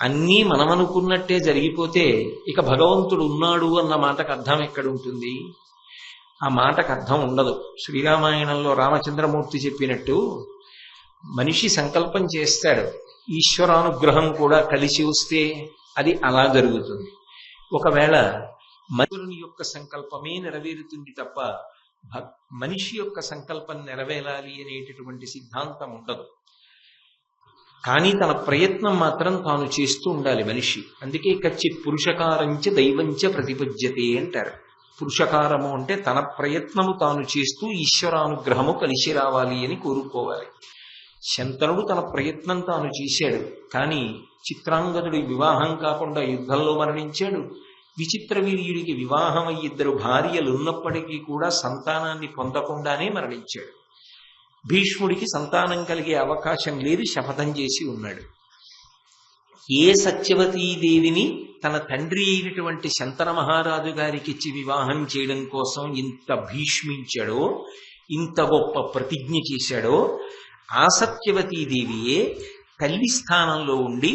అన్నీ మనం అనుకున్నట్టే జరిగిపోతే ఇక భగవంతుడు ఉన్నాడు అన్న మాటకు అర్థం ఎక్కడుంటుంది? ఆ మాటకు అర్థం ఉండదు. శ్రీరామాయణంలో రామచంద్రమూర్తి చెప్పినట్టు మనిషి సంకల్పం చేస్తాడు, ఈశ్వరానుగ్రహం కూడా కలిసి వస్తే అది అలా జరుగుతుంది. ఒకవేళ మనుషుని యొక్క సంకల్పమే నెరవేరుతుంది తప్ప మనిషి యొక్క సంకల్పం నెరవేరాలి అనేటటువంటి సిద్ధాంతం ఉండదు. కానీ తన ప్రయత్నం మాత్రం తాను చేస్తూ ఉండాలి మనిషి. అందుకే కచ్చిత్ పురుషకారంచ దైవంచ ప్రతిపద్యతే అంటారు. పురుషకారము అంటే తన ప్రయత్నము తాను చేస్తూ ఈశ్వరానుగ్రహము కలిసి రావాలి అని కోరుకోవాలి. శంతనుడు తన ప్రయత్నం తాను చేశాడు, కానీ చిత్రాంగదుడి వివాహం కాకుండా యుద్ధంలో మరణించాడు. విచిత్ర వీర్యుడికి వివాహం అయ్యి ఇద్దరు భార్యలు ఉన్నప్పటికీ కూడా సంతానాన్ని పొందకుండానే మరణించాడు. భీష్ముడికి సంతానం కలిగే అవకాశం లేదు, శపథం చేసి ఉన్నాడు. ఏ సత్యవతీదేవిని తన తండ్రి అయినటువంటి శంతన మహారాజు గారికి ఇచ్చి వివాహం చేయడం కోసం ఇంత భీష్మించాడో, ఇంత గొప్ప ప్రతిజ్ఞ చేశాడో, ఆ సత్యవతీదేవియే తల్లి స్థానంలో ఉండి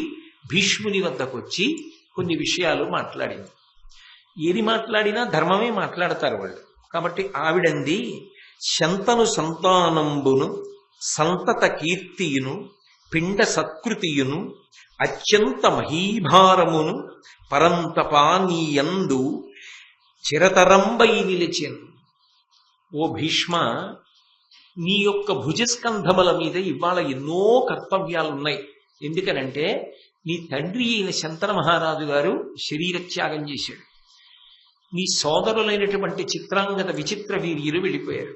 భీష్ముని వద్దకొచ్చి కొన్ని విషయాలు మాట్లాడింది. ఏది మాట్లాడినా ధర్మమే మాట్లాడతారు వాళ్ళు. కాబట్టి ఆవిడంది, శంతను సంతానంబును సంతత కీర్తియును పిండ సత్కృతియును అత్యంత మహీభారమును పరంతపానీయందు చిరతరంబై నిలిచెను. ఓ భీష్మ, నీ యొక్క భుజస్కంధముల మీద ఇవాళ ఎన్నో కర్తవ్యాలున్నాయి. ఎందుకనంటే నీ తండ్రి అయిన శంతన మహారాజు గారు శరీరత్యాగం చేశాడు. నీ సోదరులైనటువంటి చిత్రాంగద విచిత్ర వీర్యులు వెళ్ళిపోయారు.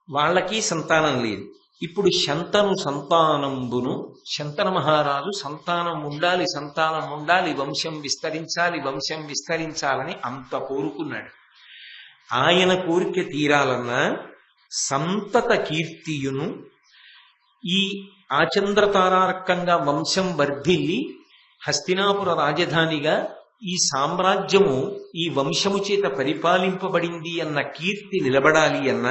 వాళ్ళకి సంతానం లేదు. ఇప్పుడు శంతను సంతానంబును, శంతన మహారాజు సంతానం ఉండాలి, వంశం విస్తరించాలని అంత కోరుకున్నాడు. ఆయన కోరిక తీరాలన్నా సంతత కీర్తియును, ఈ ఆచంద్రతారార్కంగా వంశం వర్ధిల్లి హస్తినాపుర రాజధానిగా ఈ సామ్రాజ్యము ఈ వంశము చేత పరిపాలింపబడింది అన్న కీర్తి నిలబడాలి అన్న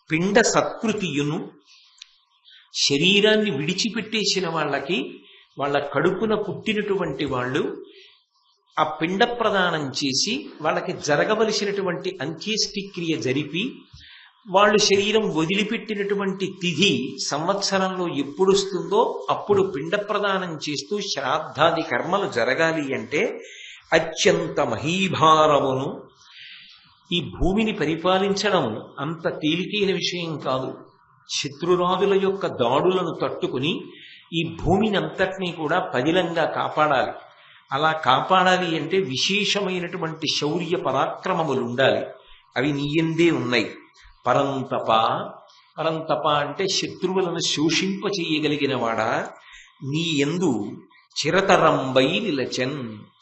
పిండ సత్కృతియును, శరీరాన్ని విడిచిపెట్టేసిన వాళ్ళకి వాళ్ళ కడుపున పుట్టినటువంటి వాళ్ళు ఆ పిండ ప్రదానం చేసి వాళ్ళకి జరగవలసినటువంటి అంత్యేష్టిక్రియ జరిపి వాళ్ళు శరీరం వదిలిపెట్టినటువంటి తిథి సంవత్సరంలో ఎప్పుడు వస్తుందో అప్పుడు పిండ ప్రదానం చేస్తూ శ్రాద్ధాది కర్మలు జరగాలి అంటే అత్యంత మహీభారమును, ఈ భూమిని పరిపాలించడం అంత తేలికైన విషయం కాదు. శత్రురాజుల యొక్క దాడులను తట్టుకుని ఈ భూమిని అంతటినీ కూడా పదిలంగా కాపాడాలి. అలా కాపాడాలి అంటే విశేషమైనటువంటి శౌర్య పరాక్రమములు ఉండాలి. అవి నీయందే ఉన్నాయి. పరంతప, పరంతప అంటే శత్రువులను శోషింపచేయగలిగిన వాడా, నీ యందు చిరతరంబై నిలచన్,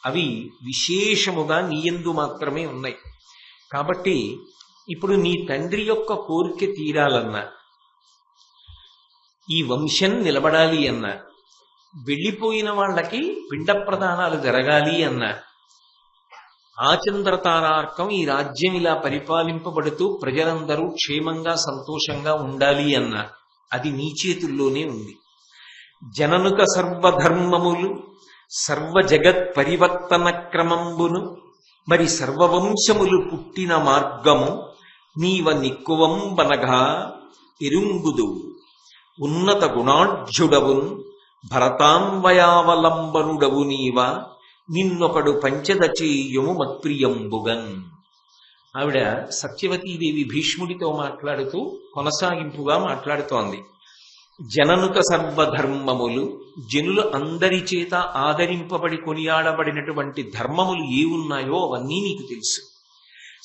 అవి విశేషముగా నీయందు మాత్రమే ఉన్నాయి. కాబట్టి ఇప్పుడు నీ తండ్రి యొక్క కోరిక తీరాలన్నా, ఈ వంశం నిలబడాలి అన్నా, వెళ్ళిపోయిన వాళ్ళకి పిండ ప్రదానాలు జరగాలి అన్నా, ఆచంద్రతారార్కం ఈ రాజ్యం ఇలా పరిపాలింపబడుతూ ప్రజలందరూ క్షేమంగా సంతోషంగా ఉండాలి అన్నా, అది నీ చేతుల్లోనే ఉంది. జననుక సర్వధర్మములు సర్వ జగత్ పరివర్తన క్రమంబును మరి సర్వవంశములు పుట్టిన మార్గము నీవ నిక్కువంబనగా ఎరుంగుదు. ఉన్నత గుణాఢ్యుడవున్ భరతాన్వయావలంబనుడవు నీవ నిన్నొకడు పంచద చేయుము మత్ప్రియంబుగన్. ఆవిడ సత్యవతీదేవి భీష్ముడితో మాట్లాడుతూ కొనసాగింపుగా మాట్లాడుతోంది. జననుక సర్వధర్మములు, జనులు అందరి చేత ఆదరింపబడి కొనియాడబడినటువంటి ధర్మములు ఏ ఉన్నాయో అవన్నీ నీకు తెలుసు.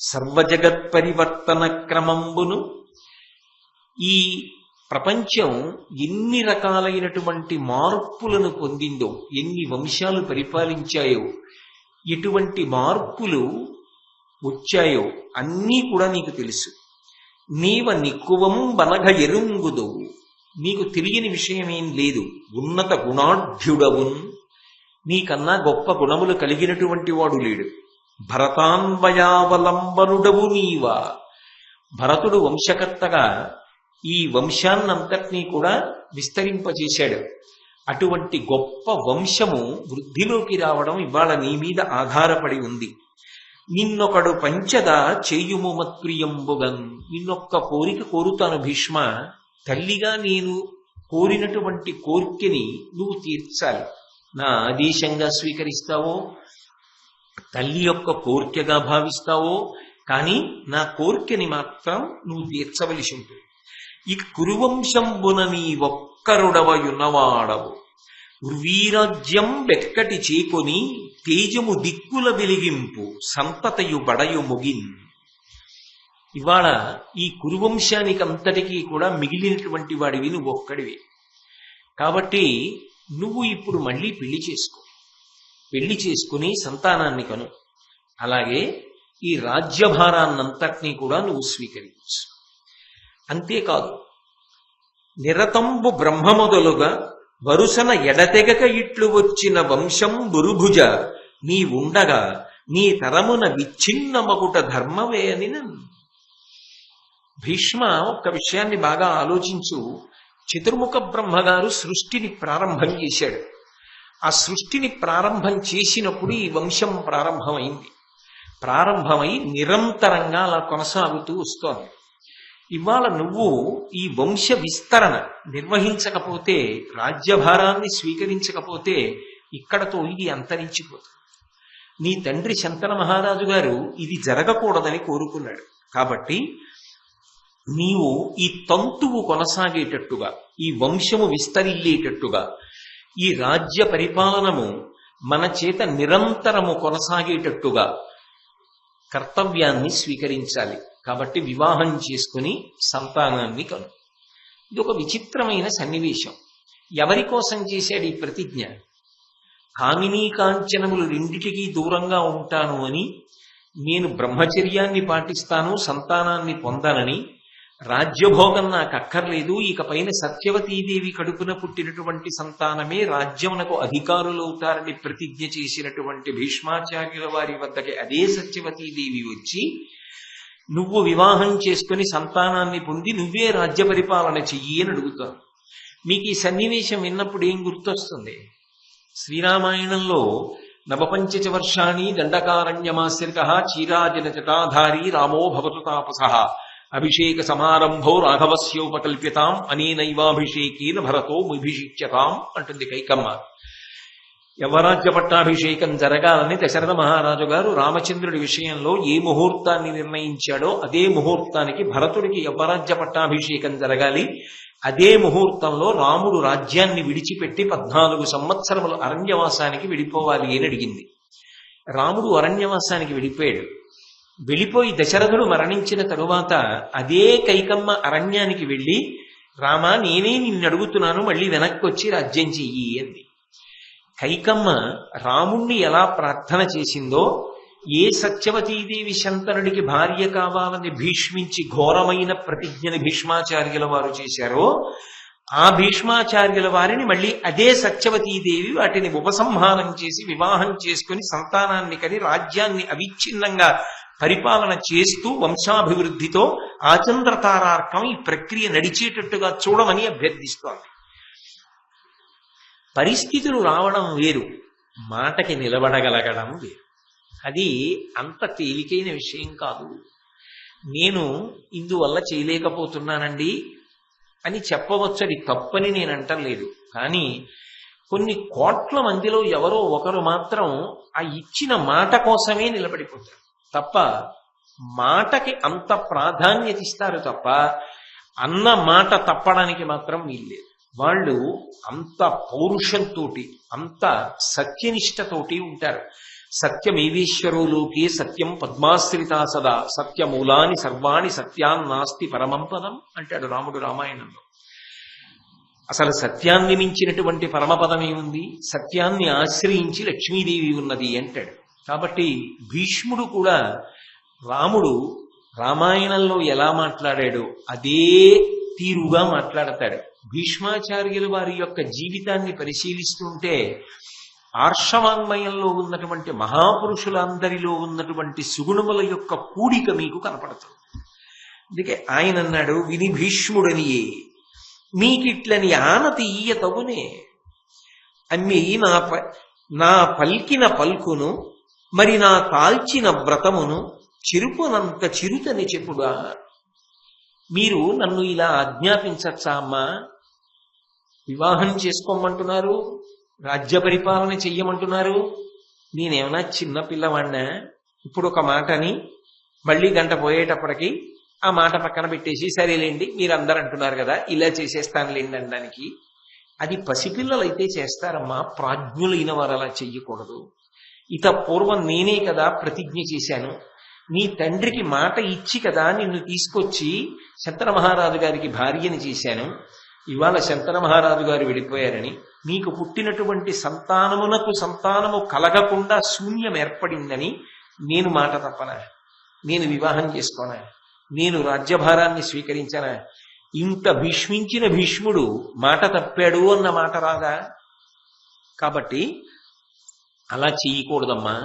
సర్వజగత్ పరివర్తన క్రమంబును, ఈ ప్రపంచం ఎన్ని రకాలైనటువంటి మార్పులను పొందిందో, ఎన్ని వంశాలు పరిపాలించాయో, ఎటువంటి మార్పులు వచ్చాయో అన్నీ కూడా నీకు తెలుసు. నీవ నిక్కువం బనగ ఎరుంగుదు, నీకు తెలియని విషయమేం లేదు. ఉన్నత గుణాఢ్యుడవున్, నీకన్నా గొప్ప గుణములు కలిగినటువంటి వాడు లేడు. భరతాన్వయావలంబనుడవు నీవా, భరతుడు వంశకర్తగా ఈ వంశాన్నంతటినీ కూడా విస్తరింపజేశాడు. అటువంటి గొప్ప వంశము వృద్ధిలోకి రావడం ఇవాళ నీ మీద ఆధారపడి ఉంది. నిన్నొకడు పంచద చేయుము మత్ప్రియంబుగన్, నిన్నొక్క కోరిక కోరుతాను భీష్మ. తల్లిగా నేను కోరినటువంటి కోరికని నువ్వు తీర్చాలి. నా ఆదేశంగా స్వీకరిస్తావో, తల్లి యొక్క కోరికగా భావిస్తావో, కానీ నా కోరికని మాత్రం నువ్వు తీర్చవలసి ఉంటుంది. ఇక కురువంశంబున నీ ఒక్కరుడవయున్నవాడవు, ఉర్వీరాజ్యం వెక్కటి చేకొని తేజము దిక్కుల వెలిగింపు సంతతయు బడయు ముగిన్. ఇవాళ ఈ కురువంశానికి అంతటికీ కూడా మిగిలినటువంటి వాడివి నువ్వు ఒక్కడివి. కాబట్టి నువ్వు ఇప్పుడు మళ్ళీ పెళ్లి చేసుకో, పెళ్లి చేసుకుని సంతానాన్ని కను. అలాగే ఈ రాజ్యభారాన్నంతటినీ కూడా నువ్వు స్వీకరించు. అంతేకాదు, నిరతంబు బ్రహ్మమొదలుగా వరుసన ఎడతెగక ఇట్లు వచ్చిన వంశం బురుభుజ నీ ఉండగా నీ తరమున విచ్ఛిన్నమగుట ధర్మవేని. భీష్మ, ఒక్క విషయాన్ని బాగా ఆలోచించు. చతుర్ముఖ బ్రహ్మగారు సృష్టిని ప్రారంభం చేశాడు. ఆ సృష్టిని ప్రారంభం చేసినప్పుడు ఈ వంశం ప్రారంభమైంది. ప్రారంభమై నిరంతరంగా అలా కొనసాగుతూ వస్తోంది. ఇవాళ నువ్వు ఈ వంశ విస్తరణ నిర్వహించకపోతే, రాజ్యభారాన్ని స్వీకరించకపోతే ఇక్కడతో ఇది అంతరించిపోతుంది. నీ తండ్రి శంతన మహారాజు గారు ఇది జరగకూడదని కోరుకున్నాడు. కాబట్టి నీవు ఈ తంతువు కొనసాగేటట్టుగా, ఈ వంశము విస్తరిల్లేటట్టుగా, ఈ రాజ్య పరిపాలనము మన చేత నిరంతరము కొనసాగేటట్టుగా కర్తవ్యాన్ని స్వీకరించాలి. కాబట్టి వివాహం చేసుకుని సంతానాన్ని కను. ఇది ఒక విచిత్రమైన సన్నివేశం. ఎవరి కోసం చేశాడు ఈ ప్రతిజ్ఞ? కామినీ కాంచనములు రెండిటికీ దూరంగా ఉంటాను అని, నేను బ్రహ్మచర్యాన్ని పాటిస్తాను, సంతానాన్ని పొందానని, రాజ్యభోగం నాకు అక్కర్లేదు, ఇకపైన సత్యవతీదేవి కడుపున పుట్టినటువంటి సంతానమే రాజ్యమునకు అధికారులవుతారని ప్రతిజ్ఞ చేసినటువంటి భీష్మాచార్యుల వారి వద్దకి అదే సత్యవతీదేవి వచ్చి, నువ్వు వివాహం చేసుకుని సంతానాన్ని పొంది నువ్వే రాజ్య పరిపాలన చెయ్యి అని అడుగుతాను. మీకు ఈ సన్నివేశం విన్నప్పుడు ఏం గుర్తొస్తుంది? శ్రీరామాయణంలో నవపంచచ వర్షాణి దండకారణ్యమాశ్రిత చీరాజన జటాధారీ రామో భవతు తాపసః అభిషేక సమారంభో రాఘవస్యోపకల్ప్యతాం అనేనైవాభిషేకేన భరతో విభిషిచ్యతాం అంటుంది కైకమ్మ. యవరాజ్య పట్టాభిషేకం జరగాలని దశరథ మహారాజు గారు రామచంద్రుడి విషయంలో ఏ ముహూర్తాన్ని నిర్ణయించాడో అదే ముహూర్తానికి భరతుడికి యవరాజ్య పట్టాభిషేకం జరగాలి. అదే ముహూర్తంలో రాముడు రాజ్యాన్ని విడిచిపెట్టి 14 సంవత్సరములు అరణ్యవాసానికి వెళ్ళిపోవాలి అని అడిగింది. రాముడు అరణ్యవాసానికి వెళ్ళిపోయాడు. వెళ్ళిపోయి దశరథుడు మరణించిన తరువాత అదే కైకమ్మ అరణ్యానికి వెళ్ళి, రామా నేనే నిన్ను అడుగుతున్నాను, మళ్ళీ వెనక్కి వచ్చి రాజ్యం చెయ్యి అంది. కైకమ్మ రాముణ్ణి ఎలా ప్రార్థన చేసిందో, ఏ సత్యవతీదేవి శంతనుడికి భార్య కావాలని భీష్మించి ఘోరమైన ప్రతిజ్ఞని భీష్మాచార్యుల వారు చేశారో, ఆ భీష్మాచార్యుల వారిని మళ్ళీ అదే సత్యవతీదేవి వాటిని ఉపసంహారం చేసి వివాహం చేసుకుని సంతానాన్ని కని రాజ్యాన్ని అవిచ్ఛిన్నంగా పరిపాలన చేస్తూ వంశాభివృద్ధితో ఆచంద్రతారార్కం ఈ ప్రక్రియ నడిచేటట్టుగా చూడమని అభ్యర్థిస్తోంది. పరిస్థితులు రావడం వేరు, మాటకి నిలబడగలగడం వేరు. అది అంత తేలికైన విషయం కాదు. నేను ఇందువల్ల చేయలేకపోతున్నానండి అని చెప్పవచ్చు, అది తప్పని నేను అంటలేదు. కానీ కొన్ని కోట్ల మందిలో ఎవరో ఒకరు మాత్రం ఆ ఇచ్చిన మాట కోసమే నిలబడిపోతారు తప్ప, మాటకి అంత ప్రాధాన్యత ఇస్తారు తప్ప అన్న మాట తప్పడానికి మాత్రం వీల్లేదు. వాళ్ళు అంత పౌరుషంతో, అంత సత్యనిష్టతోటి ఉంటారు. సత్యమేవేశ్వరోలోకే సత్యం పద్మాశ్రితా సదా సత్యమూలాని సర్వాణి సత్యాన్నాస్తి పరమం పదం అంటాడు రాముడు రామాయణంలో. అసలు సత్యాన్ని మించినటువంటి పరమపదం ఏముంది? సత్యాన్ని ఆశ్రయించి లక్ష్మీదేవి ఉన్నది అంటాడు. కాబట్టి భీష్ముడు కూడా రాముడు రామాయణంలో ఎలా మాట్లాడాడో అదే తీరుగా మాట్లాడతాడు. భీష్మాచార్యుల వారి యొక్క జీవితాన్ని పరిశీలిస్తుంటే ఆర్షవాంగ్మయంలో ఉన్నటువంటి మహాపురుషులందరిలో ఉన్నటువంటి సుగుణముల యొక్క కూడిక మీకు కనపడుతుంది. అందుకే ఆయన అన్నాడు, విని భీష్ముడనియే మీకిట్లని ఆనతి ఈయ తగునే అమ్మి నా పల్కిన పల్కును మరి నా కాల్చిన వ్రతమును చిరుపునంత చిరుతని చెప్పుడా. మీరు నన్ను ఇలా ఆజ్ఞాపించచ్చా అమ్మా? వివాహం చేసుకోమంటున్నారు, రాజ్య పరిపాలన చెయ్యమంటున్నారు. నేనేమన్నా చిన్న పిల్లవాడినా? ఇప్పుడు ఒక మాటని మళ్ళీ గంట పోయేటప్పటికి ఆ మాట పక్కన పెట్టేసి సరేలేండి మీరు అందరు అంటున్నారు కదా ఇలా చేసేస్తానులేండి అనడానికి. అది పసిపిల్లలైతే చేస్తారమ్మా, ప్రాజ్ఞులైన వారు అలా చెయ్యకూడదు. ఇత పూర్వం నేనే కదా ప్రతిజ్ఞ చేశాను, నీ తండ్రికి మాట ఇచ్చి కదా నిన్ను తీసుకొచ్చి శంతన మహారాజు గారికి భార్యని చేశాను. ఇవాళ శంతన మహారాజు గారు వెళ్ళిపోయారని నీకు పుట్టినటువంటి సంతానమునకు సంతానము కలగకుండా శూన్యం ఏర్పడిందని నేను మాట తప్పనా? నేను వివాహం చేసుకోనా? నేను రాజ్యభారాన్ని స్వీకరించనా? ఇంత భీష్మించిన భీష్ముడు మాట తప్పాడు అన్న మాట రాదా? కాబట్టి అలా చేయకూడదమ్మా.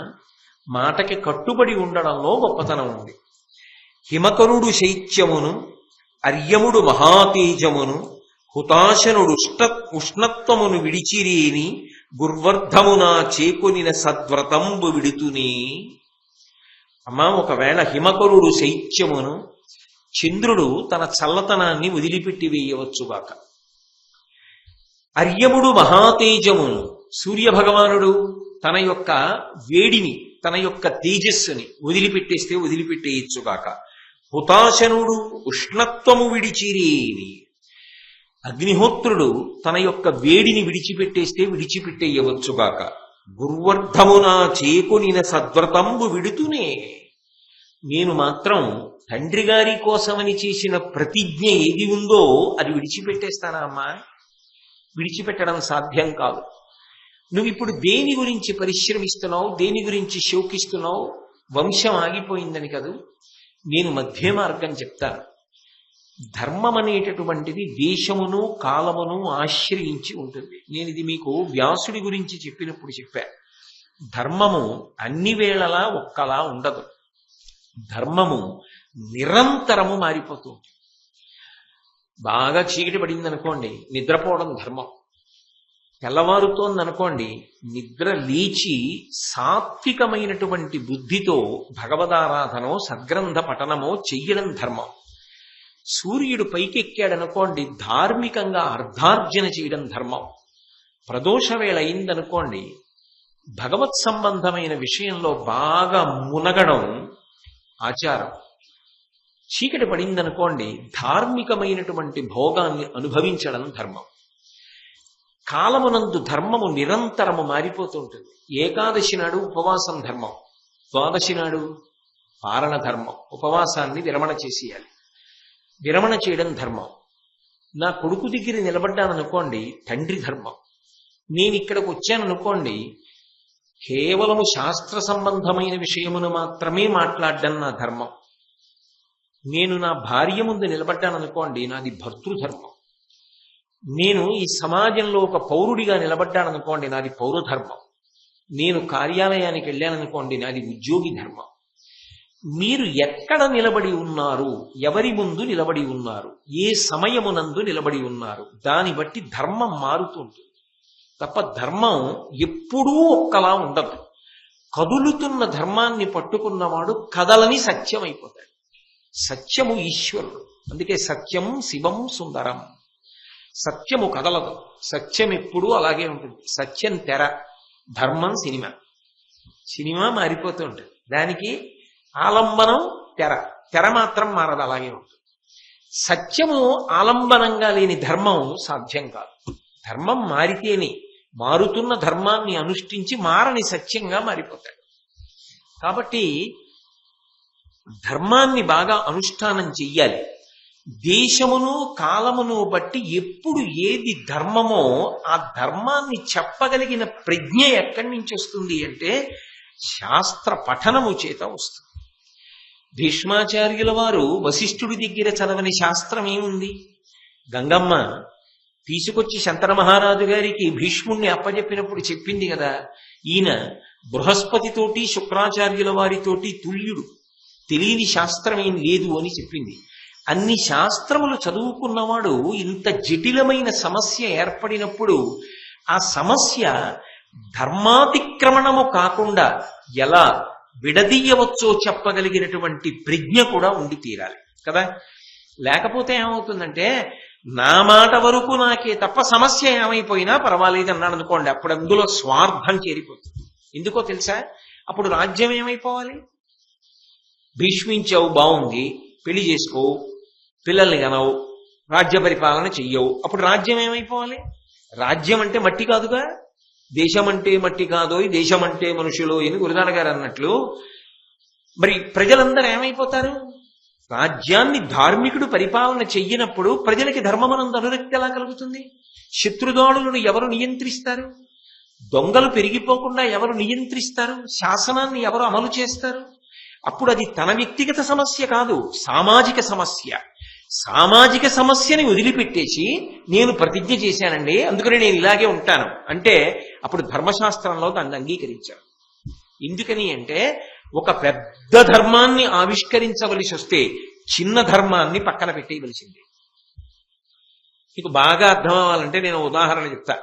మాటకి కట్టుబడి ఉండడంలో గొప్పతనం ఉంది. హిమకరుడు శైత్యమును అర్యముడు మహాతేజమును హుతాశనుడు ఉష్ణత్వమును విడిచిరేని గుర్వర్ధమునా చేకొనిన సద్వ్రతంబు విడుతునే. అమ్మా, ఒకవేళ హిమకరుడు శైత్యమును, చంద్రుడు తన చల్లతనాన్ని వదిలిపెట్టి వేయవచ్చుగాక, అర్యముడు మహాతేజమును, సూర్యభగవానుడు తన యొక్క వేడిని తన యొక్క తేజస్సుని వదిలిపెట్టేస్తే వదిలిపెట్టేయచ్చుగాక, హుతాశనుడు ఉష్ణత్వము విడిచిరేని, అగ్నిహోత్రుడు తన యొక్క వేడిని విడిచిపెట్టేస్తే విడిచిపెట్టేయవచ్చుగాక, గుర్వర్ధమునా చేకొనిన సద్వ్రతంబు విడుతునే. నేను మాత్రం తండ్రి గారి కోసమని చేసిన ప్రతిజ్ఞ ఏది ఉందో అది విడిచిపెట్టేస్తానా అమ్మా? విడిచిపెట్టడం సాధ్యం కాదు. నువ్వు ఇప్పుడు దేని గురించి పరిశ్రమిస్తున్నావు, దేని గురించి శోకిస్తున్నావు? వంశం ఆగిపోయిందని కాదు. నేను మధ్య మార్గం చెప్తాను. ధర్మం అనేటటువంటిది దేశమును కాలమును ఆశ్రయించి ఉంటుంది. నేను ఇది మీకు వ్యాసుడి గురించి చెప్పినప్పుడు చెప్పా. ధర్మము అన్ని వేళలా ఒక్కలా ఉండదు. ధర్మము నిరంతరము మారిపోతుంది. బాగా చీకటి పడింది అనుకోండి, నిద్రపోవడం ధర్మం. తెల్లవారుతోందనుకోండి, నిద్ర లేచి సాత్వికమైనటువంటి బుద్ధితో భగవదారాధనో సద్గ్రంథ పఠనమో చెయ్యడం ధర్మం. సూర్యుడు పైకెక్కాడనుకోండి, ధార్మికంగా అర్ధార్జన చేయడం ధర్మం. ప్రదోష వేళ అయిందనుకోండి, భగవత్ సంబంధమైన విషయంలో బాగా మునగడం ఆచారం. చీకటి పడిందనుకోండి, ధార్మికమైనటువంటి భోగాన్ని అనుభవించడం ధర్మం. కాలమునందు ధర్మము నిరంతరము మారిపోతూ ఉంటుంది. ఏకాదశి నాడు ఉపవాసం ధర్మం, ద్వాదశి నాడు పారణ ధర్మం. ఉపవాసాన్ని విరమణ చేసేయాలి. విరమణ చేయడం ధర్మం. నా కొడుకు దగ్గర నిలబడ్డాననుకోండి, తండ్రి ధర్మం. నేను ఇక్కడికి వచ్చాననుకోండి, కేవలము శాస్త్ర సంబంధమైన విషయమును మాత్రమే మాట్లాడడం నా ధర్మం. నేను నా భార్య ముందు నిలబడ్డాననుకోండి, నాది భర్తృధర్మం. నేను ఈ సమాజంలో ఒక పౌరుడిగా నిలబడ్డాననుకోండి, నాది పౌరధర్మం. నేను కార్యాలయానికి వెళ్ళాననుకోండి, నాది ఉద్యోగి ధర్మం. మీరు ఎక్కడ నిలబడి ఉన్నారు, ఎవరి ముందు నిలబడి ఉన్నారు, ఏ సమయమునందు నిలబడి ఉన్నారు, దాన్ని బట్టి ధర్మం మారుతుంది తప్ప ధర్మం ఎప్పుడూ ఒక్కలా ఉండదు. కదులుతున్న ధర్మాన్ని పట్టుకున్నవాడు కదలని సత్యం అయిపోతాడు. సత్యము ఈశ్వరుడు. అందుకే సత్యం శివం సుందరం. సత్యము కదలదు. సత్యం ఎప్పుడూ అలాగే ఉంటుంది. సత్యం తెర, ధర్మం సినిమా. సినిమా మారిపోతూ ఉంటుంది. దానికి ఆలంబనం తెర, తెర మాత్రం మారదు, అలాగే ఉంటుంది. సత్యము ఆలంబనంగా లేని ధర్మం సాధ్యం కాదు. ధర్మం మారితేనే, మారుతున్న ధర్మాన్ని అనుష్ఠించి మారని సత్యంగా మారిపోతాడు. కాబట్టి ధర్మాన్ని బాగా అనుష్ఠానం చెయ్యాలి. దేశమును కాలమును బట్టి ఎప్పుడు ఏది ధర్మమో ఆ ధర్మాన్ని చెప్పగలిగిన ప్రజ్ఞ ఎక్కడి నుంచి వస్తుంది అంటే శాస్త్ర పఠనము చేత వస్తుంది. భీష్మాచార్యుల వారు వశిష్ఠుడి దగ్గర చదవని శాస్త్రం ఏముంది? గంగమ్మ తీసుకొచ్చి శంకర మహారాజు గారికి భీష్ముణ్ణి అప్పజెప్పినప్పుడు చెప్పింది కదా, ఈయన బృహస్పతితోటి శుక్రాచార్యుల వారితోటి తుల్యుడు, తెలియని శాస్త్రం ఏం లేదు అని చెప్పింది. అన్ని శాస్త్రములు చదువుకున్నవాడు ఇంత జటిలమైన సమస్య ఏర్పడినప్పుడు ఆ సమస్య ధర్మాతిక్రమణము కాకుండా ఎలా విడదీయవచ్చో చెప్పగలిగినటువంటి ప్రజ్ఞ కూడా ఉండి తీరాలి కదా. లేకపోతే ఏమవుతుందంటే, నా మాట వరకు నాకే తప్ప సమస్య ఏమైపోయినా పర్వాలేదు అన్నాడు అనుకోండి, అప్పుడు అందులో స్వార్థం చేరిపోతుంది. ఎందుకో తెలుసా? అప్పుడు రాజ్యం ఏమైపోవాలి? భీష్మించావు, బాగుంది, పెళ్లి చేసుకో, పిల్లల్ని కనవు, రాజ్య పరిపాలన చెయ్యవు, అప్పుడు రాజ్యం ఏమైపోవాలి? రాజ్యం అంటే మట్టి కాదుగా. దేశం అంటే మట్టి కాదో, దేశం అంటే మనుషులు అని గురుదాన గారు అన్నట్లు మరి ప్రజలందరూ ఏమైపోతారు? రాజ్యాన్ని ధార్మికుడు పరిపాలన చెయ్యనప్పుడు ప్రజలకి ధర్మమనందు అనురక్తి ఎలా కలుగుతుంది? శత్రుదాడులను ఎవరు నియంత్రిస్తారు? దొంగలు పెరిగిపోకుండా ఎవరు నియంత్రిస్తారు? శాసనాన్ని ఎవరు అమలు చేస్తారు? అప్పుడు అది తన వ్యక్తిగత సమస్య కాదు, సామాజిక సమస్య. సామాజిక సమస్యని వదిలిపెట్టేసి నేను ప్రతిజ్ఞ చేశానండి, అందుకని నేను ఇలాగే ఉంటాను అంటే అప్పుడు ధర్మశాస్త్రంలో దాన్ని అంగీకరించాను. ఎందుకని అంటే ఒక పెద్ద ధర్మాన్ని ఆవిష్కరించవలసి వస్తే చిన్న ధర్మాన్ని పక్కన పెట్టేయవలసింది. మీకు బాగా అర్థం అవ్వాలంటే నేను ఉదాహరణ చెప్తా.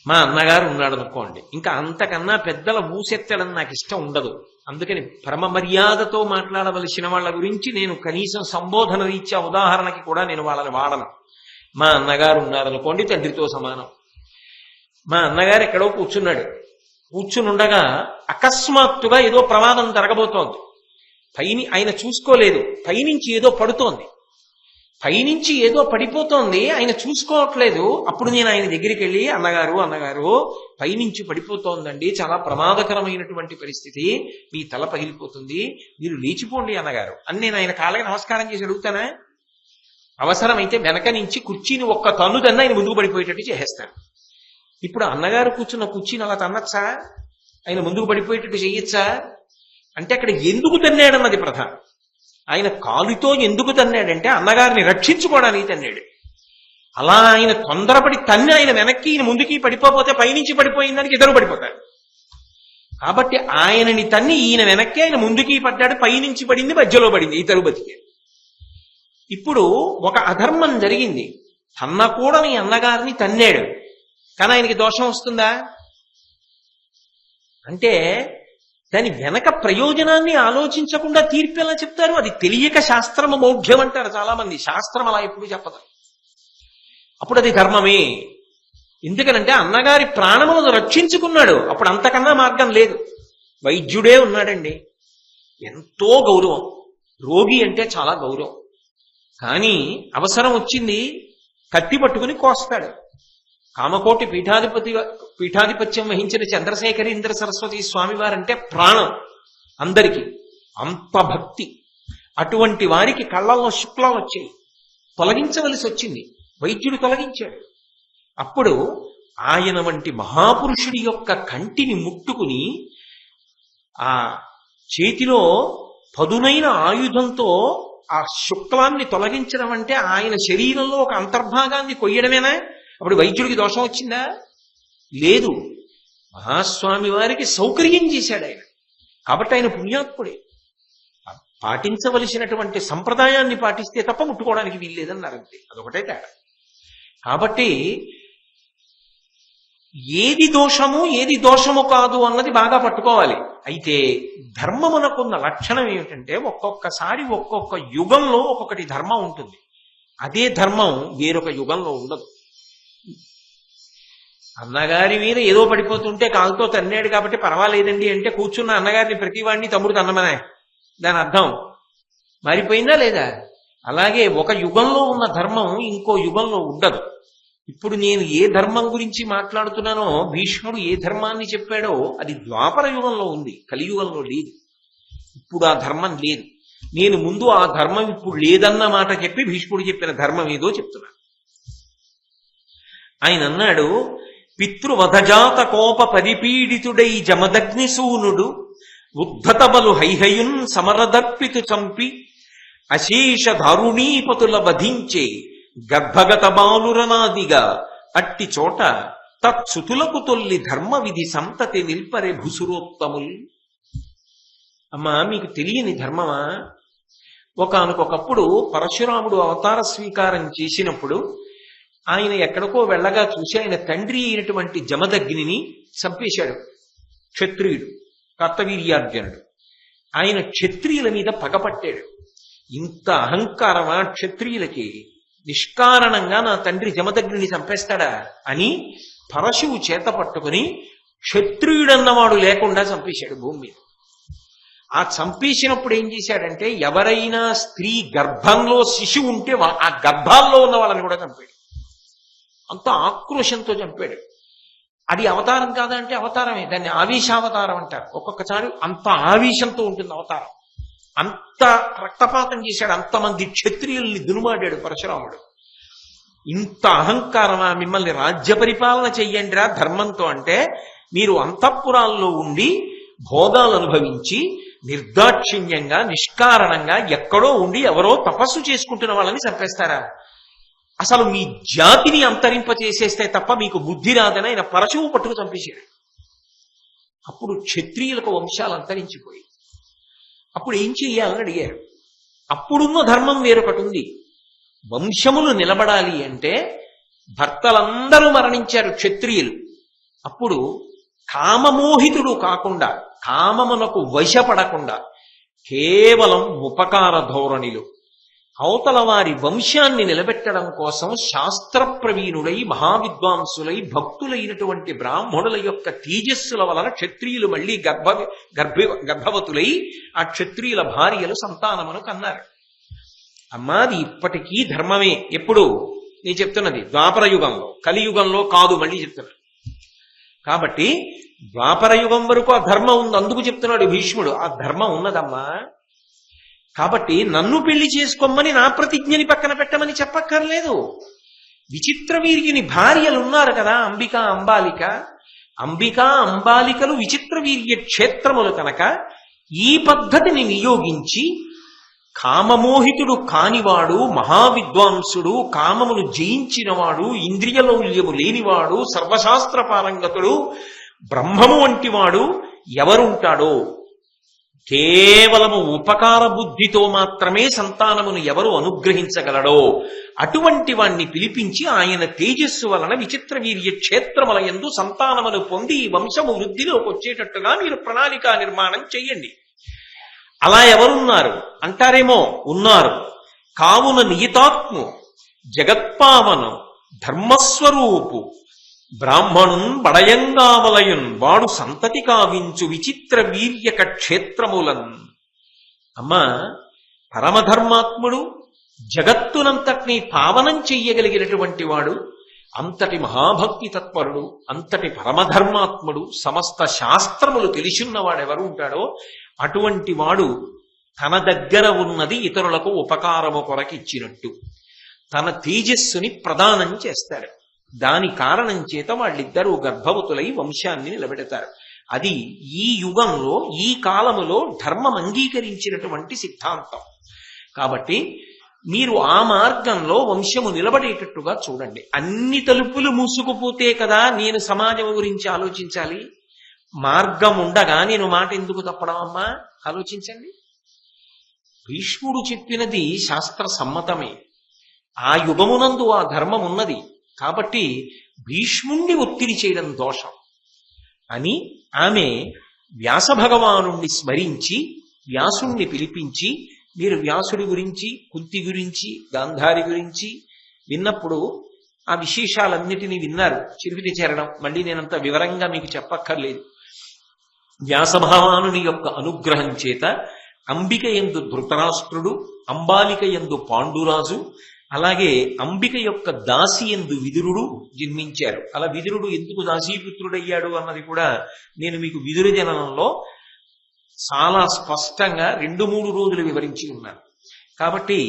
మా అన్నగారు ఉన్నాడు అనుకోండి, ఇంకా అంతకన్నా పెద్దల ఊసెత్తడం నాకు ఇష్టం ఉండదు. అందుకని పరమ మర్యాదతో మాట్లాడవలసిన వాళ్ళ గురించి నేను కనీసం సంబోధన రీత్యా ఉదాహరణకి కూడా నేను వాళ్ళని వాడను. మా అన్నగారు ఉన్నారనుకోండి, తండ్రితో సమానం. మా అన్నగారు ఎక్కడో కూర్చునుండగా అకస్మాత్తుగా ఏదో ప్రమాదం జరగబోతోంది. ఆయన చూసుకోలేదు, పైనుంచి ఏదో పడుతోంది, పైనుంచి ఏదో పడిపోతోంది, ఆయన చూసుకోవట్లేదు. అప్పుడు నేను ఆయన దగ్గరికి వెళ్ళి, అన్నగారు పైనుంచి పడిపోతోందండి, చాలా ప్రమాదకరమైనటువంటి పరిస్థితి, మీ తల పగిలిపోతుంది, మీరు లేచిపోండి అన్నగారు అని నేను ఆయన కాళ్ళకి నమస్కారం చేసి అడుగుతానా? అవసరమైతే వెనక నుంచి కుర్చీని ఒక్క తన్నుదన్న ఆయన ముందుకు పడిపోయేటట్టు చేసేస్తాను. ఇప్పుడు అన్నగారు కూర్చున్న కుర్చీని అలా తన్నచ్చా? ఆయన ముందుకు పడిపోయేటట్టు చేయొచ్చా? అంటే అక్కడ ఎందుకు తన్నాడన్నది ప్రధానం. ఆయన కాలుతో ఎందుకు తన్నాడంటే అన్నగారిని రక్షించుకోవడానికి తన్నాడు. అలా ఆయన తొందరపడి తన్ని ఆయన వెనక్కి ఈయన ముందుకి పడిపోతే పైనుంచి పడిపోయిందానికి ఇద్దరు పడిపోతారు. కాబట్టి ఆయనని తన్ని ఈయన వెనక్కి ఆయన ముందుకి పడ్డాడు, పైనుంచి పడింది, మధ్యలో పడింది, ఇద్దరు బతికే. ఇప్పుడు ఒక అధర్మం జరిగింది, తన్నకూడని అన్నగారిని తన్నాడు, కానీ ఆయనకి దోషం వస్తుందా? అంటే దాని వెనక ప్రయోజనాన్ని ఆలోచించకుండా తీర్పు ఎలా చెప్తారు? అది తెలియక శాస్త్రము మౌఢ్యం అంటారు చాలా మంది. శాస్త్రం అలా ఎప్పుడు చెప్పదు. అప్పుడు అది ధర్మమే. ఎందుకనంటే అన్నగారి ప్రాణములను రక్షించుకున్నాడు. అప్పుడు అంతకన్నా మార్గం లేదు. వైద్యుడే ఉన్నాడండి, ఎంతో గౌరవం. రోగి అంటే చాలా గౌరవం. కానీ అవసరం వచ్చింది, కత్తి పట్టుకుని కోస్తాడు. కామకోటి పీఠాధిపత్యం వహించిన చంద్రశేఖరేంద్ర సరస్వతి స్వామి వారంటే ప్రాణం అందరికీ, అంత భక్తి. అటువంటి వారికి కళ్ళల్లో శుక్లాలు వచ్చాయి, తొలగించవలసి వచ్చింది. వైద్యుడు తొలగించాడు. అప్పుడు ఆయన వంటి మహాపురుషుడి యొక్క కంటిని ముట్టుకుని ఆ చేతిలో పదునైన ఆయుధంతో ఆ శుక్లాన్ని తొలగించడం అంటే ఆయన శరీరంలో ఒక అంతర్భాగాన్ని కొయ్యడమేనా? అప్పుడు వైద్యుడికి దోషం వచ్చిందా? లేదు. మహాస్వామి వారికి సౌకర్యం చేశాడు ఆయన. కాబట్టి ఆయన పుణ్యాత్ముడే. పాటించవలసినటువంటి సంప్రదాయాన్ని పాటిస్తే తప్ప ముట్టుకోవడానికి వీల్లేదన్నారు అంతే. అదొకటే తేడా. కాబట్టి ఏది దోషము ఏది దోషము కాదు అన్నది బాగా పట్టుకోవాలి. అయితే ధర్మమునకున్న లక్షణం ఏమిటంటే ఒక్కొక్కసారి ఒక్కొక్క యుగంలో ఒక్కొక్కటి ధర్మం ఉంటుంది. అదే ధర్మం వేరొక యుగంలో ఉండదు. అన్నగారి మీద ఏదో పడిపోతుంటే కాలుతో తన్నాడు కాబట్టి పర్వాలేదండి అంటే కూర్చున్న అన్నగారిని ప్రతివాడిని తమ్ముడు తన్నమనే దాని అర్థం మారిపోయిందా లేదా? అలాగే ఒక యుగంలో ఉన్న ధర్మం ఇంకో యుగంలో ఉండదు. ఇప్పుడు నేను ఏ ధర్మం గురించి మాట్లాడుతున్నానో, భీష్ముడు ఏ ధర్మాన్ని చెప్పాడో అది ద్వాపర యుగంలో ఉంది, కలియుగంలో లేదు. ఇప్పుడు ఆ ధర్మం లేదు. నేను ముందు ఆ ధర్మం ఇప్పుడు లేదన్న మాట చెప్పి భీష్ముడు చెప్పిన ధర్మం ఏదో చెప్తున్నాను. ఆయన అన్నాడు, పితృవధజాత కోప పరిపీడితుడై జమదగ్నిసూనుడు ఉద్ధతబలు హైహయున్ సమరదర్పితు చంపి అశేష దారుణీపతుల వధించే గర్భగత బాలురనాదిగా అట్టి చోట తత్సుతులకు తొల్లి ధర్మ విధి సంతతి నిల్పరే భుసురోత్తముల్. అమ్మా, మీకు తెలియని ధర్మమా? ఒకానొకప్పుడు పరశురాముడు అవతార స్వీకారం చేసినప్పుడు ఆయన ఎక్కడికో వెళ్ళగా చూసి ఆయన తండ్రి అయినటువంటి జమదగ్నిని చంపేశాడు క్షత్రియుడు, కర్తవీర్యార్జునుడు. ఆయన క్షత్రియుల మీద పగపట్టాడు. ఇంత అహంకారమా క్షత్రియులకి? నిష్కారణంగా నా తండ్రి జమదగ్నిని చంపేస్తాడా అని పరశువు చేత పట్టుకుని క్షత్రియుడన్నవాడు లేకుండా చంపేశాడు భూమి మీద. ఆ చంపేసినప్పుడు ఏం చేశాడంటే ఎవరైనా స్త్రీ గర్భంలో శిశువు ఉంటే ఆ గర్భాల్లో ఉన్న వాళ్ళని కూడా చంపాడు. అంత ఆక్రోశంతో చంపాడు. అది అవతారం కాదా అంటే అవతారమే. దాన్ని ఆవేశావతారం అంటారు. ఒక్కొక్కసారి అంత ఆవేశంతో ఉంటుంది అవతారం. అంత రక్తపాతం చేశాడు. అంతమంది క్షత్రియుల్ని దునుమాడాడు పరశురాముడు. ఇంత అహంకారమా? మిమ్మల్ని రాజ్య పరిపాలన చెయ్యండిరా ధర్మంతో అంటే మీరు అంతఃపురాల్లో ఉండి భోగాలు అనుభవించి నిర్దాక్షిణ్యంగా నిష్కారణంగా ఎక్కడో ఉండి ఎవరో తపస్సు చేసుకుంటున్న వాళ్ళని చంపేస్తారా? అసలు మీ జాతిని అంతరింపచేసేస్తే తప్ప మీకు బుద్ధి రాదని ఆయన పరశువు పట్టుకు చంపేశాడు. అప్పుడు క్షత్రియులకు వంశాలు అంతరించిపోయి అప్పుడు ఏం చెయ్యాలని అడిగారు. అప్పుడున్న ధర్మం వేరొకటి ఉంది. వంశములు నిలబడాలి అంటే భర్తలందరూ మరణించారు క్షత్రియులు. అప్పుడు కామమోహితుడు కాకుండా, కామమునకు వశపడకుండా కేవలం ఉపకార ధోరణిలో అవతల వారి వంశాన్ని నిలబెట్టడం కోసం శాస్త్ర ప్రవీణులై మహావిద్వాంసులై భక్తులైనటువంటి బ్రాహ్మణుల యొక్క తేజస్సుల వలన క్షత్రియులు మళ్లీ గర్భవతులై ఆ క్షత్రియుల భార్యలు సంతానమును కన్నారు. అమ్మాది ఇప్పటికీ ధర్మమే. ఎప్పుడు నేను చెప్తున్నది ద్వాపర యుగంలో, కలియుగంలో కాదు. మళ్ళీ చెప్తున్నాను. కాబట్టి ద్వాపర యుగం వరకు ఆ ధర్మం ఉంది. అందుకు చెప్తున్నాడు భీష్ముడు, ఆ ధర్మం ఉన్నదమ్మా. కాబట్టి నన్ను పెళ్లి చేసుకోమని నా ప్రతిజ్ఞని పక్కన పెట్టమని చెప్పక్కర్లేదు. విచిత్ర వీర్యుని భార్యలు ఉన్నారు కదా, అంబిక అంబాలిక. అంబికా అంబాలికలు విచిత్ర వీర్య క్షేత్రములు కనుక ఈ పద్ధతిని నియోగించి కామమోహితుడు కానివాడు, మహావిద్వాంసుడు, కామమును జయించినవాడు, ఇంద్రియలౌల్యము లేనివాడు, సర్వశాస్త్ర పారంగతుడు, బ్రహ్మము వంటివాడు ఎవరుంటాడో, కేవలము ఉపకార బుద్ధితో మాత్రమే సంతానమును ఎవరు అనుగ్రహించగలడో అటువంటి వాణ్ణి పిలిపించి ఆయన తేజస్సు వలన విచిత్ర వీర్య క్షేత్రముల యందు సంతానమును పొంది ఈ వంశము వృద్ధిలోకి వచ్చేటట్టుగా మీరు ప్రణాళికా నిర్మాణం చెయ్యండి. అలా ఎవరున్నారు అంటారేమో, ఉన్నారు. కావున నియతాత్ము జగత్పావను ధర్మస్వరూపు బ్రాహ్మణున్ బడయంగావలయున్ వాడు సంతతి కావించు విచిత్ర వీర్యక క్షేత్రములన్. అమ్మా, పరమధర్మాత్ముడు, జగత్తునంతటినీ పావనం చెయ్యగలిగినటువంటి వాడు, అంతటి మహాభక్తి తత్పరుడు, అంతటి పరమధర్మాత్ముడు, సమస్త శాస్త్రములు తెలిసిన్నవాడెవరు ఉంటాడో అటువంటి వాడు తన దగ్గర ఉన్నది ఇతరులకు ఉపకారము కొరకిచ్చినట్టు తన తేజస్సుని ప్రదానం చేస్తాడు. దాని కారణం చేత వాళ్ళిద్దరూ గర్భవతులై వంశాన్ని నిలబెడతారు. అది ఈ యుగంలో, ఈ కాలములో ధర్మం అంగీకరించినటువంటి సిద్ధాంతం. కాబట్టి మీరు ఆ మార్గంలో వంశము నిలబడేటట్టుగా చూడండి. అన్ని తలుపులు మూసుకుపోతే కదా నేను సమాజం గురించి ఆలోచించాలి. మార్గం ఉండగా నేను మాట ఎందుకు తప్పడం అమ్మా? ఆలోచించండి. భీష్ముడు చెప్పినది శాస్త్ర సమ్మతమే. ఆ యుగమునందు ఆ ధర్మం ఉన్నది. కాబట్టి భీష్ముణ్ణి ఒత్తిడి చేయడం దోషం అని ఆమె వ్యాస భగవానుణ్ణి స్మరించి వ్యాసుణ్ణి పిలిపించి, మీరు వ్యాసుడి గురించి, కుంతి గురించి, గాంధారి గురించి విన్నప్పుడు ఆ విశేషాలన్నిటినీ విన్నారు. చిరువిటి చేరడం మళ్ళీ నేనంత వివరంగా మీకు చెప్పక్కర్లేదు. వ్యాస భగవానుని యొక్క అనుగ్రహం చేత అంబిక యందు ధృతరాష్ట్రుడు, అంబాలిక యందు పాండురాజు, అలాగే అంబిక యొక్క దాసి యందు విదురుడు జన్మించారు. అలా విదురుడు ఎందుకు దాసీపుత్రుడయ్యాడు అన్నది కూడా నేను మీకు విదుర జననంలో చాలా స్పష్టంగా 2-3 రోజులు వివరించి ఉన్నాను. కాబట్టి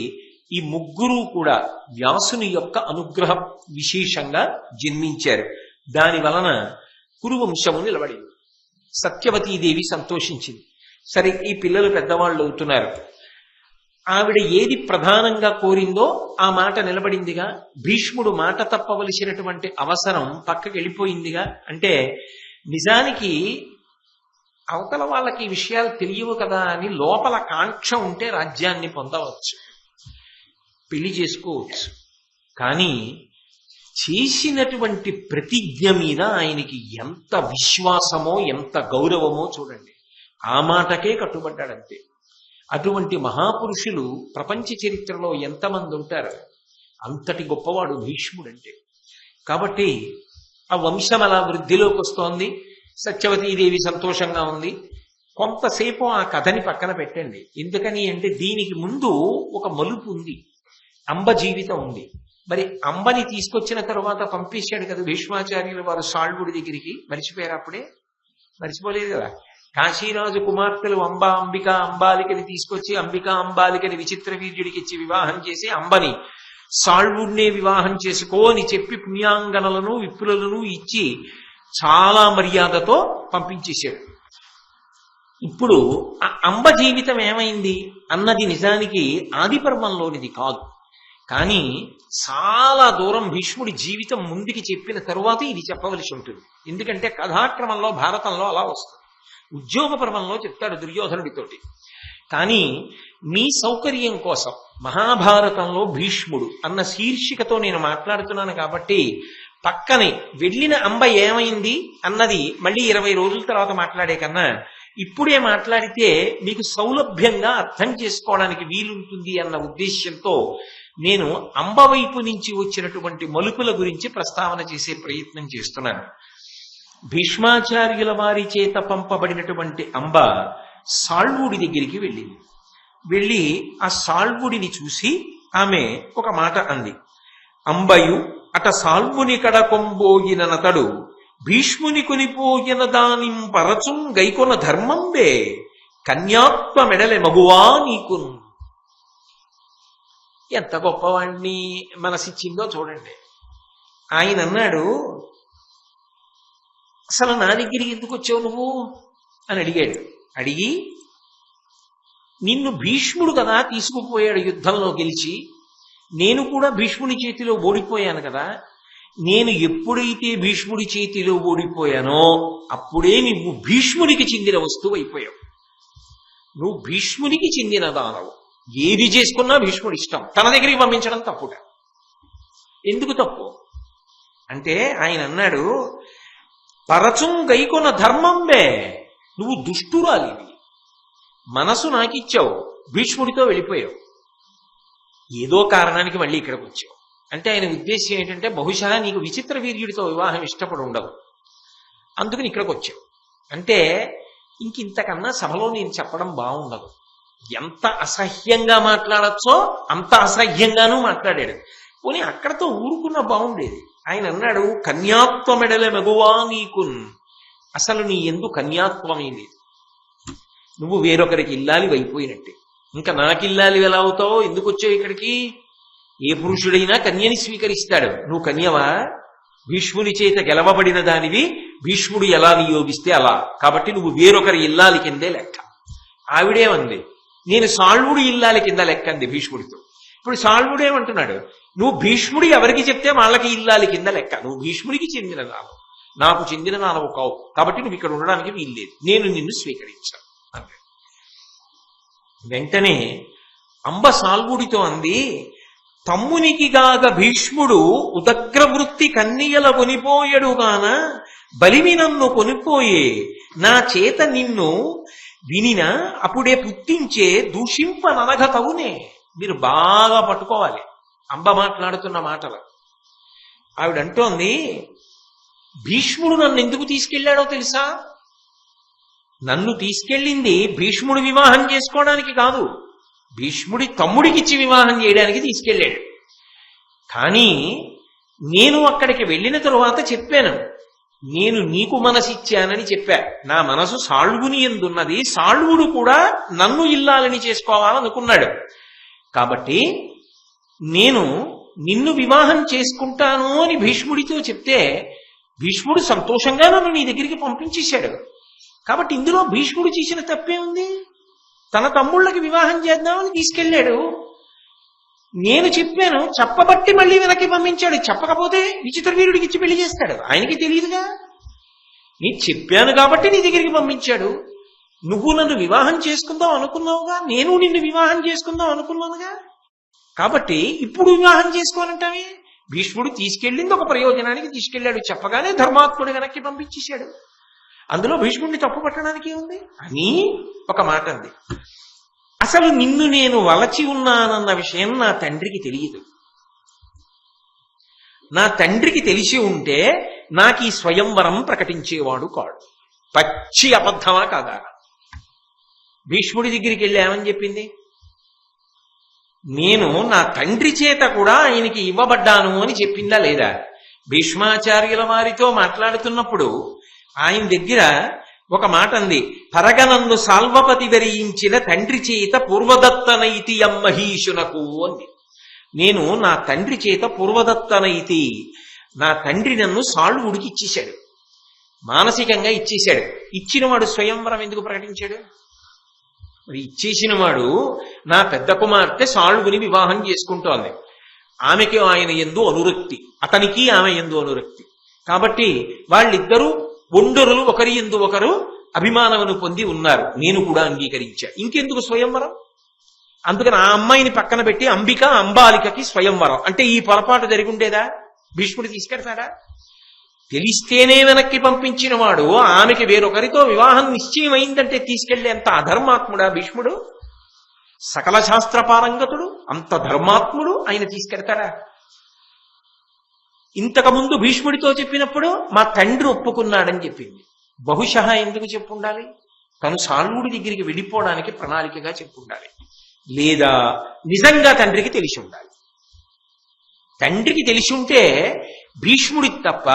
ఈ ముగ్గురు కూడా వ్యాసుని యొక్క అనుగ్రహ విశేషంగా జన్మించారు. దాని వలన కురువంశము నిలబడింది. సత్యవతీదేవి సంతోషించింది. సరే, ఈ పిల్లలు పెద్దవాళ్ళు అవుతున్నారు. ఆవిడ ఏది ప్రధానంగా కోరిందో ఆ మాట నిలబడిందిగా. భీష్ముడు మాట తప్పవలసినటువంటి అవసరం పక్కకి వెళ్ళిపోయిందిగా. అంటే నిజానికి అవతల వాళ్ళకి ఈ విషయాలు తెలియవు కదా అని లోపల కాంక్ష ఉంటే రాజ్యాన్ని పొందవచ్చు, పెళ్లి చేసుకోవచ్చు. కానీ చేసినటువంటి ప్రతిజ్ఞ మీద ఆయనకి ఎంత విశ్వాసమో, ఎంత గౌరవమో చూడండి. ఆ మాటకే కట్టుబడ్డాడంతే. అటువంటి మహాపురుషులు ప్రపంచ చరిత్రలో ఎంతమంది ఉంటారు? అంతటి గొప్పవాడు భీష్ముడంటే. కాబట్టి ఆ వంశం అలా వృద్ధిలోకి వస్తోంది. సత్యవతీదేవి సంతోషంగా ఉంది. కొంతసేపు ఆ కథని పక్కన పెట్టండి. ఎందుకని అంటే దీనికి ముందు ఒక మలుపు ఉంది. అంబ జీవితం ఉంది. మరి అంబని తీసుకొచ్చిన తరువాత పంపించాడు కదా భీష్మాచార్యులు వారు సాల్వుడి దగ్గరికి. మర్చిపోయారు? అప్పుడే మర్చిపోలేదు కదా. కాశీరాజు కుమార్తెలు అంబిక అంబాలికని తీసుకొచ్చి అంబిక అంబాలికని విచిత్ర వీర్యుడికి ఇచ్చి వివాహం చేసి అంబని సాల్వుడినే వివాహం చేసుకో అని చెప్పి పుణ్యాంగనలను విప్పులను ఇచ్చి చాలా మర్యాదతో పంపించేశాడు. ఇప్పుడు ఆ అంబ జీవితం ఏమైంది అన్నది నిజానికి ఆది పర్వంలోనిది కాదు. కానీ చాలా దూరం భీష్ముడి జీవితం ముందుకి చెప్పిన తరువాత ఇది చెప్పవలసి ఉంటుంది. ఎందుకంటే కథాక్రమంలో భారతంలో అలా వస్తుంది. ఉద్యోగ పర్వంలో చెప్తాడు దుర్యోధనుడితోటి. కానీ మీ సౌకర్యం కోసం మహాభారతంలో భీష్ముడు అన్న శీర్షికతో నేను మాట్లాడుతున్నాను కాబట్టి పక్కనే వెళ్ళిన అంబ ఏమైంది అన్నది మళ్ళీ 20 రోజుల తర్వాత మాట్లాడే కన్నా ఇప్పుడే మాట్లాడితే మీకు సౌలభ్యంగా అర్థం చేసుకోవడానికి వీలుంటుంది అన్న ఉద్దేశ్యంతో నేను అంబ వైపు నుంచి వచ్చినటువంటి మలుపుల గురించి ప్రస్తావన చేసే ప్రయత్నం చేస్తున్నాను. భీష్మాచార్యుల వారి చేత పంపబడినటువంటి అంబ సాల్వుడి దగ్గరికి వెళ్ళింది. వెళ్ళి ఆ సాల్వుడిని చూసి ఆమె ఒక మాట అంది. అంబయు అట సాల్వుని కడకొంబోయిన నతడు భీష్ముని కొనిపోయిన దానిం పరచుం గైకొన ధర్మంబే కన్యాత్వ మెడలె మగువా నీకున్. ఎంత గొప్పవాణ్ణి మనసిచ్చిందో చూడండి. ఆయన అన్నాడు, అసలు నా దగ్గరికి ఎందుకు వచ్చావు నువ్వు అని అడిగాడు. అడిగి, నిన్ను భీష్ముడు కదా తీసుకుపోయాడు యుద్ధంలో గెలిచి, నేను కూడా భీష్ముడి చేతిలో ఓడిపోయాను కదా. నేను ఎప్పుడైతే భీష్ముడి చేతిలో ఓడిపోయానో అప్పుడే నువ్వు భీష్ముడికి చెందిన వస్తువు అయిపోయావు. నువ్వు భీష్ముడికి చెందిన దానవు. ఏది చేసుకున్నా భీష్ముడి ఇష్టం. తన దగ్గరికి పంపించడం తప్పుట. ఎందుకు తప్పు అంటే ఆయన అన్నాడు, పరచుం గైకొన ధర్మంబే. నువ్వు దుష్టురాలివి. మనసు నాకిచ్చావు, భీష్ముడితో వెళ్ళిపోయావు. ఏదో కారణానికి మళ్ళీ ఇక్కడికి వచ్చావు. అంటే ఆయన ఉద్దేశ్యం ఏంటంటే బహుశా నీకు విచిత్ర వీర్యుడితో వివాహం ఇష్టపడి ఉండదు, అందుకని ఇక్కడికి వచ్చావు. అంటే ఇంతకన్నా సభలో నేను చెప్పడం బాగుండదు. ఎంత అసహ్యంగా మాట్లాడచ్చో అంత అసహ్యంగానూ మాట్లాడాడు. పోనీ అక్కడతో ఊరుకున్న బాగుండేది. ఆయన అన్నాడు, కన్యాత్వమెడల మెగువా నీకున్, అసలు నీ ఎందు కన్యాత్వమే లేదు, నువ్వు వేరొకరికి ఇల్లాలి అయిపోయినట్టే. ఇంకా నాకిల్లాలి ఎలా అవుతావో, ఎందుకు వచ్చావు ఇక్కడికి? ఏ పురుషుడైనా కన్యని స్వీకరిస్తాడు, నువ్వు కన్యవా? భీష్ముని చేత గెలవబడిన దానివి, భీష్ముడు ఎలా నియోగిస్తే అలా, కాబట్టి నువ్వు వేరొకరి ఇల్లాలి కిందే లెక్క. ఆవిడేమంది, నేను సాల్వుడి ఇల్లాలి కింద లెక్క అంది భీష్ముడితో. ఇప్పుడు సాల్వుడేమంటున్నాడు, నువ్వు భీష్ముడు ఎవరికి చెప్తే వాళ్ళకి ఇల్లాలి కింద లెక్క, నువ్వు భీష్ముడికి చెందిన నానవు, నాకు చెందిన నానవు కావు, కాబట్టి నువ్వు ఇక్కడ ఉండడానికి వీల్లేదు, నేను నిన్ను స్వీకరించాను అన్నాడు. వెంటనే అంబ సాల్వుడితో అంది, తమ్మునికి గాగ భీష్ముడు ఉదగ్రవృత్తి కన్నియల కొనిపోయడుగాన బలిమి నన్ను కొనిపోయే, నా చేత నిన్ను వినిన అప్పుడే పుట్టించే దూషింపననగ తవునే. మీరు బాగా పట్టుకోవాలి అంబ మాట్లాడుతున్న మాటలు. ఆవిడంటోంది, భీష్ముడు నన్ను ఎందుకు తీసుకెళ్లాడో తెలుసా? నన్ను తీసుకెళ్ళింది భీష్ముడు వివాహం చేసుకోవడానికి కాదు, భీష్ముడి తమ్ముడికిచ్చి వివాహం చేయడానికి తీసుకెళ్ళాడు. కానీ నేను అక్కడికి వెళ్ళిన తరువాత చెప్పాను, నేను నీకు మనసిచ్చానని చెప్పా. నా మనసు సాళ్వుని ఎందున్నది, సాళ్వుడు కూడా నన్ను ఇల్లాలని చేసుకోవాలనుకున్నాడు. కాబట్టి నేను నిన్ను వివాహం చేసుకుంటాను అని భీష్ముడితో చెప్తే భీష్ముడు సంతోషంగా నన్ను నీ దగ్గరికి పంపించేశాడు. కాబట్టి ఇందులో భీష్ముడు చేసిన తప్పే ఉంది? తన తమ్ముళ్ళకి వివాహం చేద్దామని తీసుకెళ్ళాడు. నేను చెప్పాను, చెప్పబట్టి మళ్ళీ వెనక్కి పంపించాడు. చెప్పకపోతే విచిత్ర వీరుడికి ఇచ్చి పెళ్లి చేస్తాడు, ఆయనకి తెలియదుగా. నీ చెప్పాను కాబట్టి నీ దగ్గరికి పంపించాడు. నువ్వు నన్ను వివాహం చేసుకుందాం అనుకున్నావుగా, నేను నిన్ను వివాహం చేసుకుందాం అనుకున్నానుగా. కాబట్టి ఇప్పుడు వివాహం చేసుకోవాలంటావే? భీష్ముడు తీసుకెళ్ళింది ఒక ప్రయోజనానికి తీసుకెళ్ళాడు, చెప్పగానే ధర్మాత్ముడు వెనక్కి పంపించేశాడు. అందులో భీష్ముడిని తప్పు పట్టడానికి ఉంది అని ఒక మాట అంది. అసలు నిన్ను నేను వలచి ఉన్నానన్న విషయం నా తండ్రికి తెలియదు. నా తండ్రికి తెలిసి ఉంటే నాకు ఈ స్వయంవరం ప్రకటించేవాడు కాడు. పచ్చి అబద్ధమా కాదా? భీష్ముడి దగ్గరికి వెళ్ళి ఏమని చెప్పింది? నేను నా తండ్రి చేత కూడా ఆయనకి ఇవ్వబడ్డాను అని చెప్పిందా లేదా? భీష్మాచార్యుల వారితో మాట్లాడుతున్నప్పుడు ఆయన దగ్గర ఒక మాట అంది, పరగనన్ను సాల్వపతి వరించిన తండ్రి చేత పూర్వదత్తనైతి అమ్మహీషునకు అంది. నేను నా తండ్రి చేత పూర్వదత్తనైతి, నా తండ్రి నన్ను సాల్వుడికి ఇచ్చేశాడు, మానసికంగా ఇచ్చేశాడు. ఇచ్చినవాడు స్వయంవరం ఎందుకు ప్రకటించాడు? మరి ఇచ్చేసిన వాడు నా పెద్ద కుమార్తె సాల్వుని వివాహం చేసుకుంటోంది, ఆమెకి ఆయన యందు అనురక్తి, అతనికి ఆమె యందు అనురక్తి. కాబట్టి వాళ్ళిద్దరూ ఒండరులు, ఒకరి యందు ఒకరు అభిమానమును పొంది ఉన్నారు. నేను కూడా అంగీకరించా, ఇంకెందుకు స్వయంవరం? అందుకని ఆ అమ్మాయిని పక్కన పెట్టి అంబిక అంబాలికకి స్వయంవరం అంటే ఈ పొరపాటు జరిగి ఉండేదా? భీష్ముడు తీసుకెడతాడా? తెలిస్తేనే వెనక్కి పంపించిన వాడు ఆమెకి వేరొకరితో వివాహం నిశ్చయమైందంటే తీసుకెళ్లేంత అధర్మాత్ముడా భీష్ముడు? సకల శాస్త్ర పారంగతుడు, అంత ధర్మాత్ముడు, ఆయన తీసుకెడతాడా? ఇంతకుముందు భీష్ముడితో చెప్పినప్పుడు మా తండ్రి ఒప్పుకున్నాడని చెప్పింది. బహుశా ఎందుకు చెప్పుండాలి? తను సాల్వుడి దగ్గరికి వెళ్ళిపోవడానికి ప్రణాళికగా చెప్పుండాలి, లేదా నిజంగా తండ్రికి తెలిసి ఉండాలి. తండ్రికి తెలిసి ఉంటే భీష్ముడికి తప్ప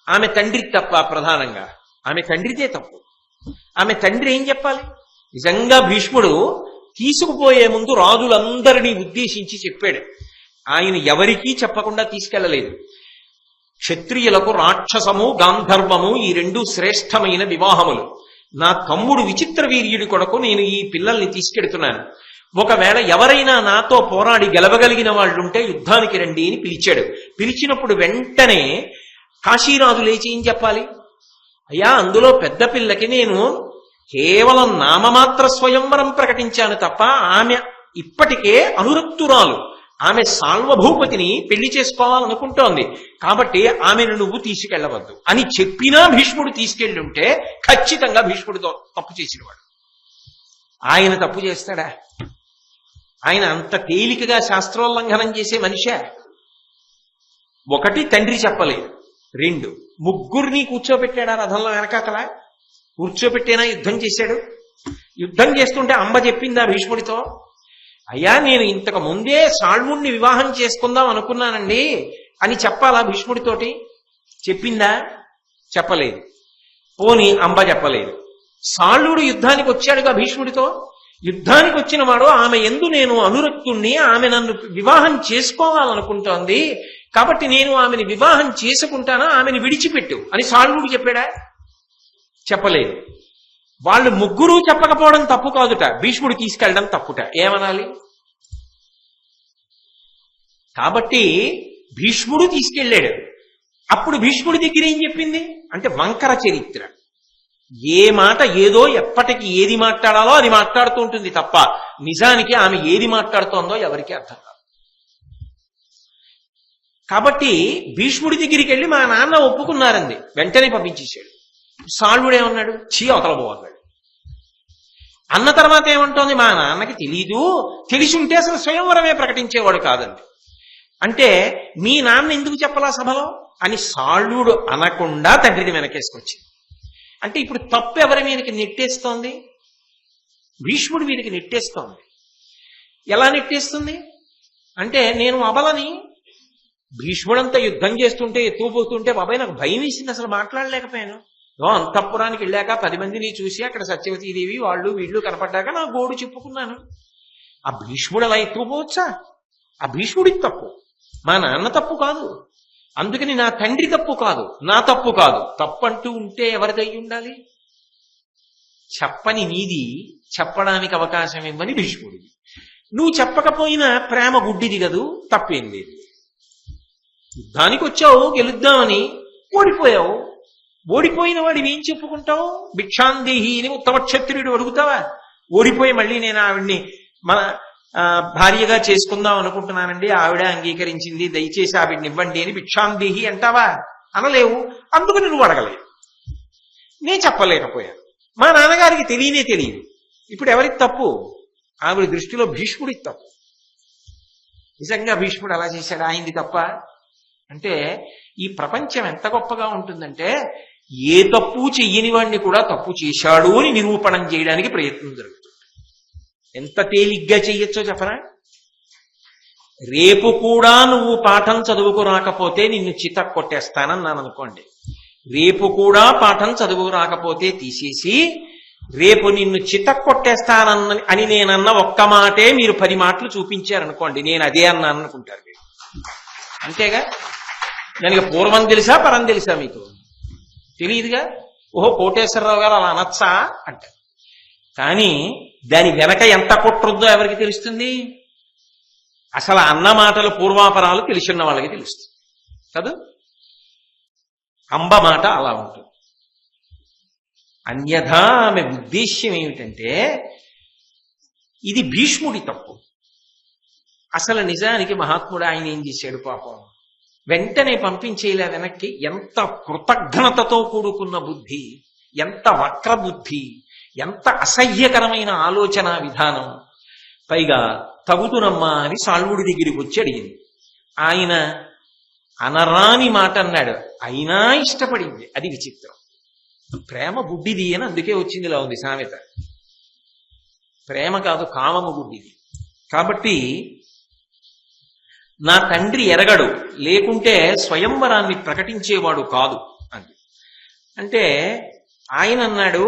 ఆమె తండ్రికి తప్ప, ప్రధానంగా ఆమె తండ్రితే తప్పు. ఆమె తండ్రి ఏం చెప్పాలి? నిజంగా భీష్ముడు తీసుకుపోయే ముందు రాజులందరినీ ఉద్దేశించి చెప్పాడు. ఆయన ఎవరికీ చెప్పకుండా తీసుకెళ్లలేదు. క్షత్రియులకు రాక్షసము గాంధర్వము ఈ రెండు శ్రేష్టమైన వివాహములు. నా తమ్ముడు విచిత్ర వీర్యుడి కొరకు నేను ఈ పిల్లల్ని తీసుకెడుతున్నాను. ఒకవేళ ఎవరైనా నాతో పోరాడి గెలవగలిగిన వాళ్ళుంటే యుద్ధానికి రండి అని పిలిచాడు. పిలిచినప్పుడు వెంటనే కాశీరాజు లేచి ఏం చెప్పాలి? అయ్యా, అందులో పెద్ద పిల్లకి నేను కేవలం నామమాత్ర స్వయంవరం ప్రకటించాను తప్ప ఆమె ఇప్పటికే అనురక్తురాలు, ఆమె సాల్వభూపతిని పెళ్లి చేసుకోవాలనుకుంటోంది, కాబట్టి ఆమెను నువ్వు తీసుకెళ్లవద్దు అని చెప్పినా భీష్ముడు తీసుకెళ్ళి ఉంటే ఖచ్చితంగా భీష్ముడితో తప్పు చేసినవాడు. ఆయన తప్పు చేస్తాడా? ఆయన అంత తేలికగా శాస్త్రోల్లంఘనం చేసే మనిషే? ఒకటి, తండ్రి చెప్పలేదు. రెండు, ముగ్గురిని కూర్చోబెట్టాడా రథంలో వెనకాకల? కూర్చోబెట్టేనా యుద్ధం చేశాడు? యుద్ధం చేస్తుంటే అంబ చెప్పిందా భీష్ముడితో, అయ్యా నేను ఇంతకు ముందే సాళ్వుణ్ణి వివాహం చేసుకుందాం అనుకున్నానండి అని చెప్పాలా భీష్ముడితోటి? చెప్పిందా? చెప్పలేదు. పోని అంబ చెప్పలేదు. సాళ్వుడు యుద్ధానికి వచ్చాడుగా భీష్ముడితో. యుద్ధానికి వచ్చిన వాడు ఆమె యందు నేను అనురక్తుణ్ణి, ఆమె నన్ను వివాహం చేసుకోవాలనుకుంటోంది, కాబట్టి నేను ఆమెని వివాహం చేసుకుంటానా, ఆమెని విడిచిపెట్టు అని సాళ్వుడు చెప్పాడా? చెప్పలేదు. వాళ్ళు ముగ్గురు చెప్పకపోవడం తప్పు కాదుట, భీష్ముడు తీసుకెళ్ళడం తప్పుట. ఏమనాలి? కాబట్టి భీష్ముడు తీసుకెళ్ళాడు. అప్పుడు భీష్ముడి దగ్గర ఏం చెప్పింది అంటే వంకర చరిత్ర. ఏ మాట ఏదో ఎప్పటికి ఏది మాట్లాడాలో అది మాట్లాడుతూ ఉంటుంది తప్ప నిజానికి ఆమె ఏది మాట్లాడుతోందో ఎవరికి అర్థం కాదు. కాబట్టి భీష్ముడి దగ్గరికి వెళ్ళి మా నాన్న ఒప్పుకున్నారంది, వెంటనే పంపించేశాడు. సాళ్వుడేమన్నాడు? చీ అవతల పోవన్నాడు. అన్న తర్వాత ఏమంటోంది? మా నాన్నకి తెలీదు, తెలిసి ఉంటే అసలు స్వయంవరమే ప్రకటించేవాడు కాదండి. అంటే మీ నాన్న ఎందుకు చెప్పలా సభలో అని సాళ్వుడు అనకుండా తండ్రిని వెనకేసుకొచ్చింది. అంటే ఇప్పుడు తప్పు ఎవరి మీదకి నెట్టేస్తోంది? భీష్ముడి మీదకి నెట్టేస్తోంది. ఎలా నెట్టేస్తుంది అంటే, నేను అబలని, భీష్ముడంతా యుద్ధం చేస్తుంటే ఎత్తుకుపోతుంటే బాబాయ్ నాకు భయం వేసింది, అసలు మాట్లాడలేకపోయాను. అంతఃపురానికి వెళ్ళాక 10 మందిని చూసి అక్కడ సత్యవతీదేవి వాళ్ళు వీళ్ళు కనపడ్డాక నా గోడు చెప్పుకున్నాను. ఆ భీష్ముడు అలా ఎత్తుకుపోవచ్చా? ఆ భీష్ముడికి తప్పు, మా నాన్న తప్పు కాదు. అందుకని నా తండ్రి తప్పు కాదు, నా తప్పు కాదు. తప్పంటూ ఉంటే ఎవరిదై ఉండాలి? చెప్పని నీది చెప్పడానికి అవకాశం ఇవ్వని భీష్ముడిది. నువ్వు చెప్పకపోయినా ప్రేమ గుడ్డిది కదూ, తప్పేం లేదు. యుద్ధానికి వచ్చావు గెలుద్దామని, ఓడిపోయావు. ఓడిపోయిన వాడిని ఏం చెప్పుకుంటావు? భిక్షాందేహి అని ఉత్తమ క్షత్రియుడు అడుగుతావా? ఓడిపోయి మళ్ళీ నేను ఆవిడ్ని మన భార్యగా చేసుకుందాం అనుకుంటున్నానండి, ఆవిడ అంగీకరించింది, దయచేసి ఆవిడ్ని ఇవ్వండి అని భిక్షాందేహి అంటావా? అనలేవు. అందుకని నువ్వు అడగలేవు. నేను చెప్పలేకపోయాను. మా నాన్నగారికి తెలియదు. ఇప్పుడు ఎవరికి తప్పు? ఆవిడ దృష్టిలో భీష్ముడికి తప్పు. నిజంగా భీష్ముడు అలా చేశాడు, ఆయనది తప్ప? అంటే ఈ ప్రపంచం ఎంత గొప్పగా ఉంటుందంటే ఏ తప్పు చెయ్యని వాడిని కూడా తప్పు చేశాడు అని నిరూపణం చేయడానికి ప్రయత్నం జరుగుతుంది. ఎంత తేలిగ్గా చెయ్యొచ్చో చెప్పరా? రేపు కూడా నువ్వు పాఠం చదువుకు రాకపోతే నిన్ను చిత కొట్టేస్తానన్నాను అనుకోండి. రేపు కూడా పాఠం చదువుకు రాకపోతే తీసేసి రేపు నిన్ను చిత కొట్టేస్తానన్న అని నేనన్న ఒక్క మాటే మీరు 10 మాటలు చూపించారనుకోండి, నేను అదే అన్నాను అనుకుంటారు మీరు. అంతేగా? దానికి పూర్వం తెలుసా పరం తెలుసా? మీకు తెలియదుగా. ఓహో కోటేశ్వరరావు గారు అలా అనొచ్చా అంటారు. కానీ దాని వెనక ఎంత కుట్రద్దో ఎవరికి తెలుస్తుంది? అసలు అన్న మాటలు పూర్వాపరాలు తెలిసిన వాళ్ళకి తెలుస్తుంది కదా. అంబ మాట అలా ఉంటుంది. అన్యథా ఆమె ఉద్దేశ్యం ఏమిటంటే ఇది భీష్ముడి తప్పు. అసలు నిజానికి మహాత్ముడు ఆయన ఏం చేశాడు పాపం, వెంటనే పంపించేలా వెనక్కి. ఎంత కృతజ్ఞతతో కూడుకున్న బుద్ధి, ఎంత వక్ర బుద్ధి, ఎంత అసహ్యకరమైన ఆలోచన విధానం. పైగా తగుతునమ్మా అని సాళ్వుడి దగ్గరికి వచ్చి అడిగింది. ఆయన అనరాని మాట అన్నాడు, అయినా ఇష్టపడింది. అది విచిత్రం. ప్రేమ గుడ్డిది అని అందుకే వచ్చింది ఇలా ఉంది సామెత. ప్రేమ కాదు, కామము గుడ్డిది. కాబట్టి నా తండ్రి ఎరగడు, లేకుంటే స్వయంవరాన్ని ప్రకటించేవాడు కాదు అని అంటే ఆయన అన్నాడు,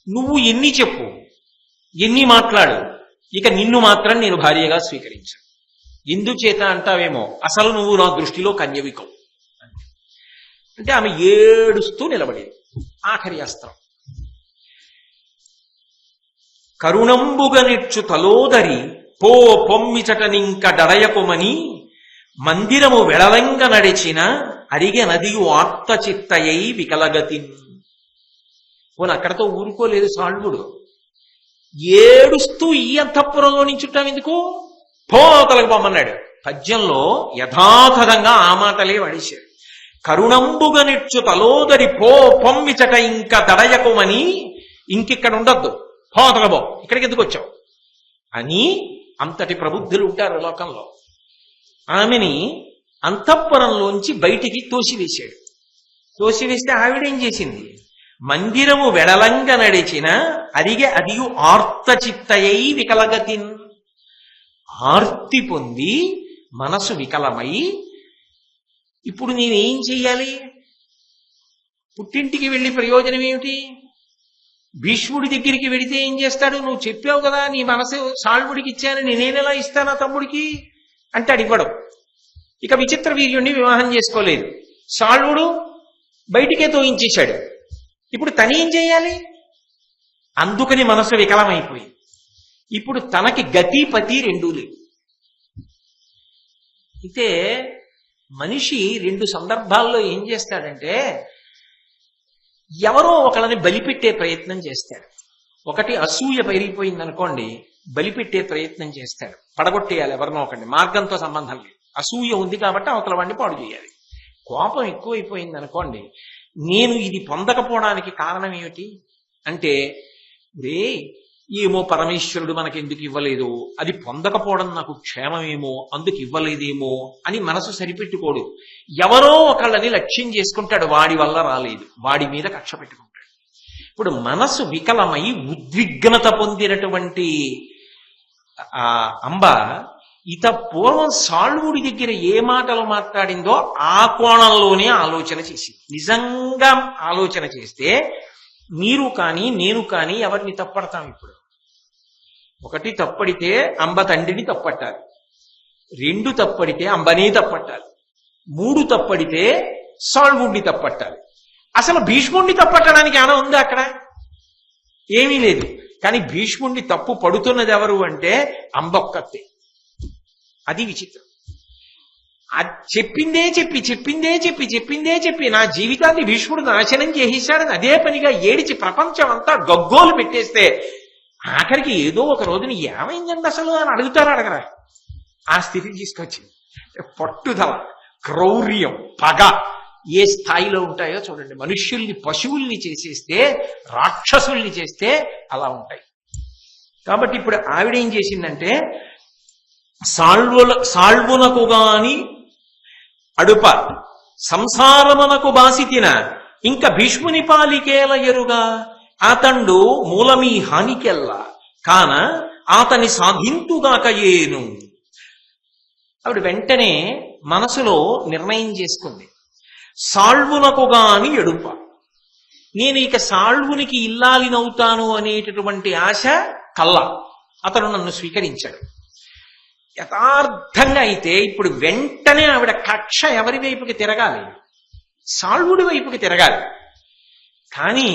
నువ్వు ఎన్ని చెప్పు, ఎన్ని మాట్లాడు, ఇక నిన్ను మాత్రం నేను భార్యగా స్వీకరించాను. ఎందుచేత అంటావేమో, అసలు నువ్వు నా దృష్టిలో కన్యవికవు అంటే ఆమె ఏడుస్తూ నిలబడేది. ఆఖరి అస్త్రం. కరుణంబుగనిచ్చు తలోదరి పో పొమ్మిచటనింక డడయకుమని మందిరము వెళలంగ నడిచిన అరిగె నదియు ఆర్త చిత్తయై వికలగతిన్. పోను అక్కడతో ఊరుకోలేదు సాళ్వుడు. ఏడుస్తూ ఈ అంతఃపురంలో నించుంటాం ఎందుకు, పోతలకు పొమ్మన్నాడు. పద్యంలో యథాతథంగా ఆ మాటలే వాడేశాడు. కరుణంబుగనిచ్చు తలోదరి పో పొమ్మిచట ఇంక దడయకుమని, ఇంకిక్కడ ఉండొద్దు, పోతలబో, ఇక్కడికి ఎందుకు వచ్చావు అని. అంతటి ప్రబుద్ధులు ఉంటారు లోకంలో. ఆమెని అంతఃపురంలోంచి బయటికి తోసివేశాడు. తోసివేస్తే ఆవిడేం చేసింది? మందిరము వెడలంగ నడిచిన అరిగె అదియు ఆర్తచిత్తయై వికలగతిన్. ఆర్తి పొంది మనసు వికలమై ఇప్పుడు నేనేం చెయ్యాలి? పుట్టింటికి వెళ్ళి ప్రయోజనం ఏమిటి? భీష్ముడి దగ్గరికి వెడితే ఏం చేస్తాడు? నువ్వు చెప్పావు కదా నీ మనసు సాల్వుడికి ఇచ్చానని, నేనెలా ఇస్తానా తమ్ముడికి అంటాడు, ఇవ్వడం. ఇక విచిత్ర వీర్యుణ్ణి వివాహం చేసుకోలేదు, సాల్వుడు బయటికే తోయించేశాడు. ఇప్పుడు తనేం చేయాలి? అందుకని మనసు వికలమైపోయి ఇప్పుడు తనకి గతి పతి రెండూ లేవు. అయితే మనిషి రెండు సందర్భాల్లో ఏం చేస్తాడంటే, ఎవరో ఒకళ్ళని బలిపెట్టే ప్రయత్నం చేస్తాడు. ఒకటి అసూయ పెరిగిపోయింది అనుకోండి, బలిపెట్టే ప్రయత్నం చేస్తాడు, పడగొట్టేయాలి ఎవరినో ఒకటి, మార్గంతో సంబంధం లేదు. అసూయ ఉంది కాబట్టి అవతల వాడిని పాడు చేయాలి. కోపం ఎక్కువైపోయింది అనుకోండి, నేను ఇది పొందకపోవడానికి కారణం ఏమిటి అంటే, రే ఏమో పరమేశ్వరుడు మనకెందుకు ఇవ్వలేదు, అది పొందకపోవడం నాకు క్షేమమేమో అందుకు ఇవ్వలేదేమో అని మనసు సరిపెట్టుకోడు. ఎవరో ఒకళ్ళని లక్ష్యం చేసుకుంటాడు, వాడి వల్ల రాలేదు, వాడి మీద కక్ష పెట్టుకుంటాడు. ఇప్పుడు మనసు వికలమై ఉద్విగ్నత పొందినటువంటి ఆ అంబ ఇత పూర్వం సాల్వుడి దగ్గర ఏ మాటలు మాట్లాడిందో ఆ కోణంలోనే ఆలోచన చేసింది. నిజంగా ఆలోచన చేస్తే మీరు కానీ నేను కానీ ఎవరిని తప్పడతాం? ఇప్పుడు ఒకటి తప్పడితే అంబ తండ్రిని తప్పట్టాలి, రెండు తప్పడితే అంబనే తప్పట్టాలి, మూడు తప్పడితే సాల్వుడిని తప్పట్టాలి. అసలు భీష్ముడిని తప్పట్టడానికి ఏమైనా ఉందా అక్కడ? ఏమీ లేదు. కానీ భీష్ముడిని తప్పు పడుతున్నది ఎవరు అంటే అంబొక్కతే. అది విచిత్రం. చెప్పిందే చెప్పి నా జీవితాన్ని భీష్ముడు నాశనం చేసేశాడని అదే పనిగా ఏడిచి ప్రపంచం అంతా గగ్గోలు పెట్టేస్తే ఆఖరికి ఏదో ఒక రోజుని ఏమైందండి అసలు అని అడగరా? ఆ స్థితికి తీసుకొచ్చింది. పట్టుదల, క్రౌర్యం, పగ ఏ స్థాయిలో ఉంటాయో చూడండి. మనుష్యుల్ని పశువుల్ని చేసేస్తే, రాక్షసుల్ని చేస్తే అలా ఉంటాయి. కాబట్టి ఇప్పుడు ఆవిడేం చేసిందంటే, సాల్వునకు గాని అడుప సంసారమునకు బాసితిన ఇంక భీష్ముని పాలికేల ఎరుగా ఆతండు మూలమీ హానికెల్లా కాన ఆతని సాధింతుగాక ఏను. ఆవిడ వెంటనే మనసులో నిర్ణయం చేసుకుంది, సాల్వునకు గాని ఎడుప, నేను ఇక సాల్వునికి ఇల్లాలినవుతాను అనేటటువంటి ఆశ కల్లా. అతను నన్ను స్వీకరించాడు. యథార్థంగా అయితే ఇప్పుడు వెంటనే ఆవిడ కక్ష ఎవరి వైపుకి తిరగాలి? సాల్వుడి వైపుకి తిరగాలి. కానీ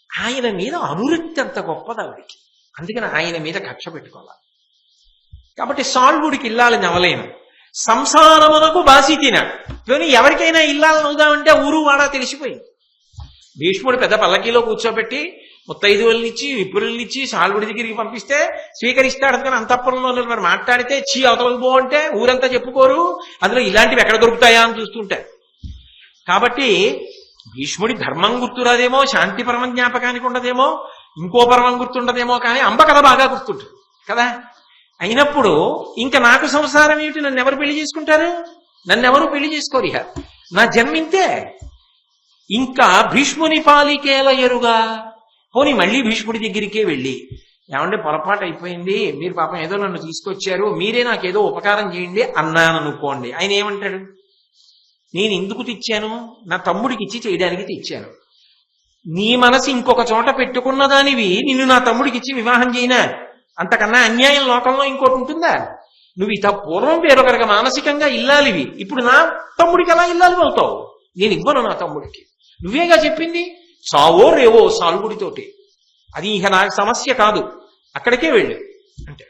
ఆయన మీద అనురక్తి అంత గొప్పది ఆవిడికి, అందుకని ఆయన మీద కక్ష పెట్టుకోవాలి. కాబట్టి సాల్వుడికి ఇల్లాలని అవలేను. సంసారమునకు బాసితిన, కానీ ఎవరికైనా ఇల్లాలని అవుదామంటే ఊరు వాడా తెలిసిపోయింది. భీష్ముడు పెద్ద పల్లకీలో కూర్చోబెట్టి ముత్తైదువులనిచ్చి విపురులనిచ్చి సాల్వుడి దగ్గరికి పంపిస్తే స్వీకరిస్తాడు. కానీ అంతఃపురంలో మరి మాట్లాడితే చీ అవతలకు పో అంటే ఊరంతా చెప్పుకోరు. అందులో ఇలాంటివి ఎక్కడ దొరుకుతాయా అని చూస్తుంటారు. కాబట్టి భీష్ముడి ధర్మం గుర్తురాదేమో, శాంతి పరమ జ్ఞాపకానికి ఉండదేమో, ఇంకో పరమం గుర్తుండదేమో, కానీ అంబ కథ బాగా గుర్తుంటుంది కదా. అయినప్పుడు ఇంకా నాకు సంసారం ఏమిటి? నన్ను ఎవరు పెళ్లి చేసుకుంటారు? నన్ను ఎవరు పెళ్లి చేసుకోరు. ఇక నా జన్మింతే. ఇంకా భీష్ముని పాలికేల ఎరుగా, పోనీ మళ్ళీ భీష్ముడి దగ్గరికే వెళ్ళి, ఏమంటే పొరపాటు అయిపోయింది, మీరు పాపం ఏదో నన్ను తీసుకొచ్చారు, మీరే నాకేదో ఉపకారం చేయండి అన్నాను అనుకోండి. ఆయన ఏమంటాడు? నేను ఎందుకు తెచ్చాను? నా తమ్ముడికి ఇచ్చి చేయడానికి తెచ్చాను. నీ మనసు ఇంకొక చోట పెట్టుకున్న దానివి నిన్ను నా తమ్ముడికి ఇచ్చి వివాహం చేయనా? అంతకన్నా అన్యాయం లోకంలో ఇంకోటి ఉంటుందా? నువ్వు ఇత పూర్వం వేరొకరికి మానసికంగా ఇల్లాలివి, ఇప్పుడు నా తమ్ముడికి ఎలా ఇల్లాలి అవుతావు? నేను ఇవ్వను నా తమ్ముడికి. నువ్వేగా చెప్పింది, చావో రేవో సాల్వుడితోటి, అది ఇక నాకు సమస్య కాదు, అక్కడికే వెళ్ళు అంటే.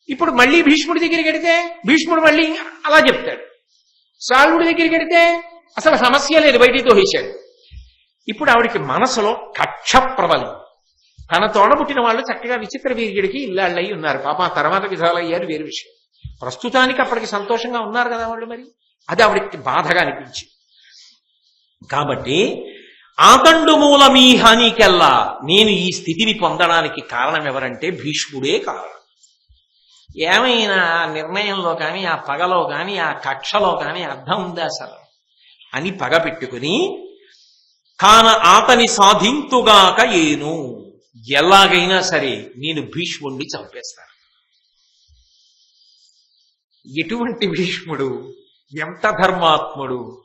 ఇప్పుడు మళ్ళీ భీష్ముడి దగ్గరికి వెడితే భీష్ముడు మళ్ళీ అలా చెప్తాడు. సాల్వుడి దగ్గరికి వెడితే అసలు సమస్య లేదు, బయటికి తోసేశాడు. ఇప్పుడు ఆవిడికి మనసులో కక్ష ప్రబలం. తన తోడబుట్టిన వాళ్ళు చక్కగా విచిత్ర వీర్యుడికి ఇల్లాళ్ళయి ఉన్నారు. పాప ఆ తర్వాత విధాలయ్యారు, వేరు విషయం. ప్రస్తుతానికి అప్పటికి సంతోషంగా ఉన్నారు కదా వాళ్ళు. మరి అది ఆవిడికి బాధగా అనిపించింది. కాబట్టి ఆతండు మూలమీ హానికెల్లా, నేను ఈ స్థితిని పొందడానికి కారణం ఎవరంటే భీష్ముడే కారణం. ఏమైనా ఆ నిర్ణయంలో కానీ ఆ పగలో కానీ ఆ కక్షలో కానీ అర్థం ఉందా అసలు అని పగ పెట్టుకుని కాన ఆతని సాధింతుగాక ఏను, ఎలాగైనా సరే నేను భీష్ముణ్ణి చంపేస్తాను. ఎటువంటి భీష్ముడు, ఎంత ధర్మాత్ముడు!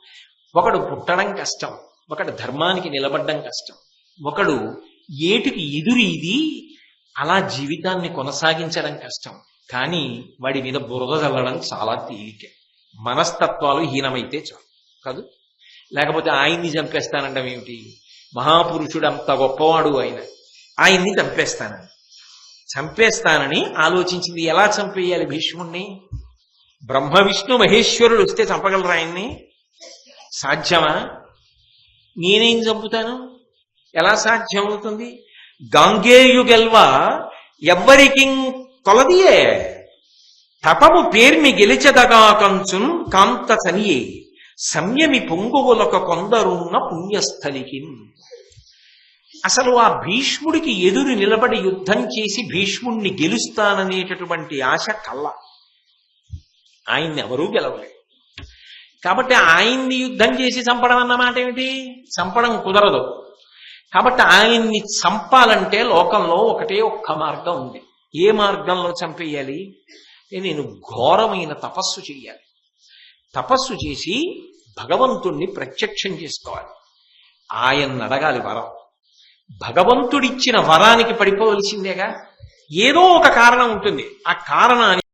ఒకడు పుట్టడం కష్టం, ఒకడు ధర్మానికి నిలబడ్డం కష్టం, ఒకడు ఏటికి ఎదురీది అలా జీవితాన్ని కొనసాగించడం కష్టం. కానీ వాడి మీద బురద చల్లడం చాలా తేలిక. మనస్తత్వాలు హీనమైతే చాలు కాదు. లేకపోతే ఆయన్ని చంపేస్తానండం ఏమిటి? మహాపురుషుడు అంత గొప్పవాడు ఆయన్ని చంపేస్తానని ఆలోచించింది. ఎలా చంపేయాలి భీష్ముణ్ణి? బ్రహ్మ విష్ణు మహేశ్వరుడు వస్తే చంపగలరు ఆయన్ని? సాధ్యమా? నేనేం చంపుతాను? ఎలా సాధ్యం అవుతుంది? గాంగేయు గెల్వ ఎవ్వరికి తొలదియే, తపము పేర్మి గెలిచెదగా కంచున్ కాంత సనియే, సంయమి పొంగువులకు కొందరున్న పుణ్యస్థలికి. అసలు ఆ భీష్ముడికి ఎదురు నిలబడి యుద్ధం చేసి భీష్ముణ్ణి గెలుస్తాననేటటువంటి ఆశ కళ్ళ. ఆయన్ని ఎవరూ గెలవలేదు. కాబట్టి ఆయన్ని యుద్ధం చేసి చంపడం అన్నమాట ఏమిటి? చంపడం కుదరదు. కాబట్టి ఆయన్ని చంపాలంటే లోకంలో ఒక్క మార్గం ఉంది. ఏ మార్గంలో చంపేయాలి? నేను ఘోరమైన తపస్సు చెయ్యాలి. తపస్సు చేసి భగవంతుణ్ణి ప్రత్యక్షం చేసుకోవాలి. ఆయన్ని అడగాలి వరం. భగవంతుడిచ్చిన వరానికి పడిపోవలసిందేగా. ఏదో ఒక కారణం ఉంటుంది. ఆ కారణాన్ని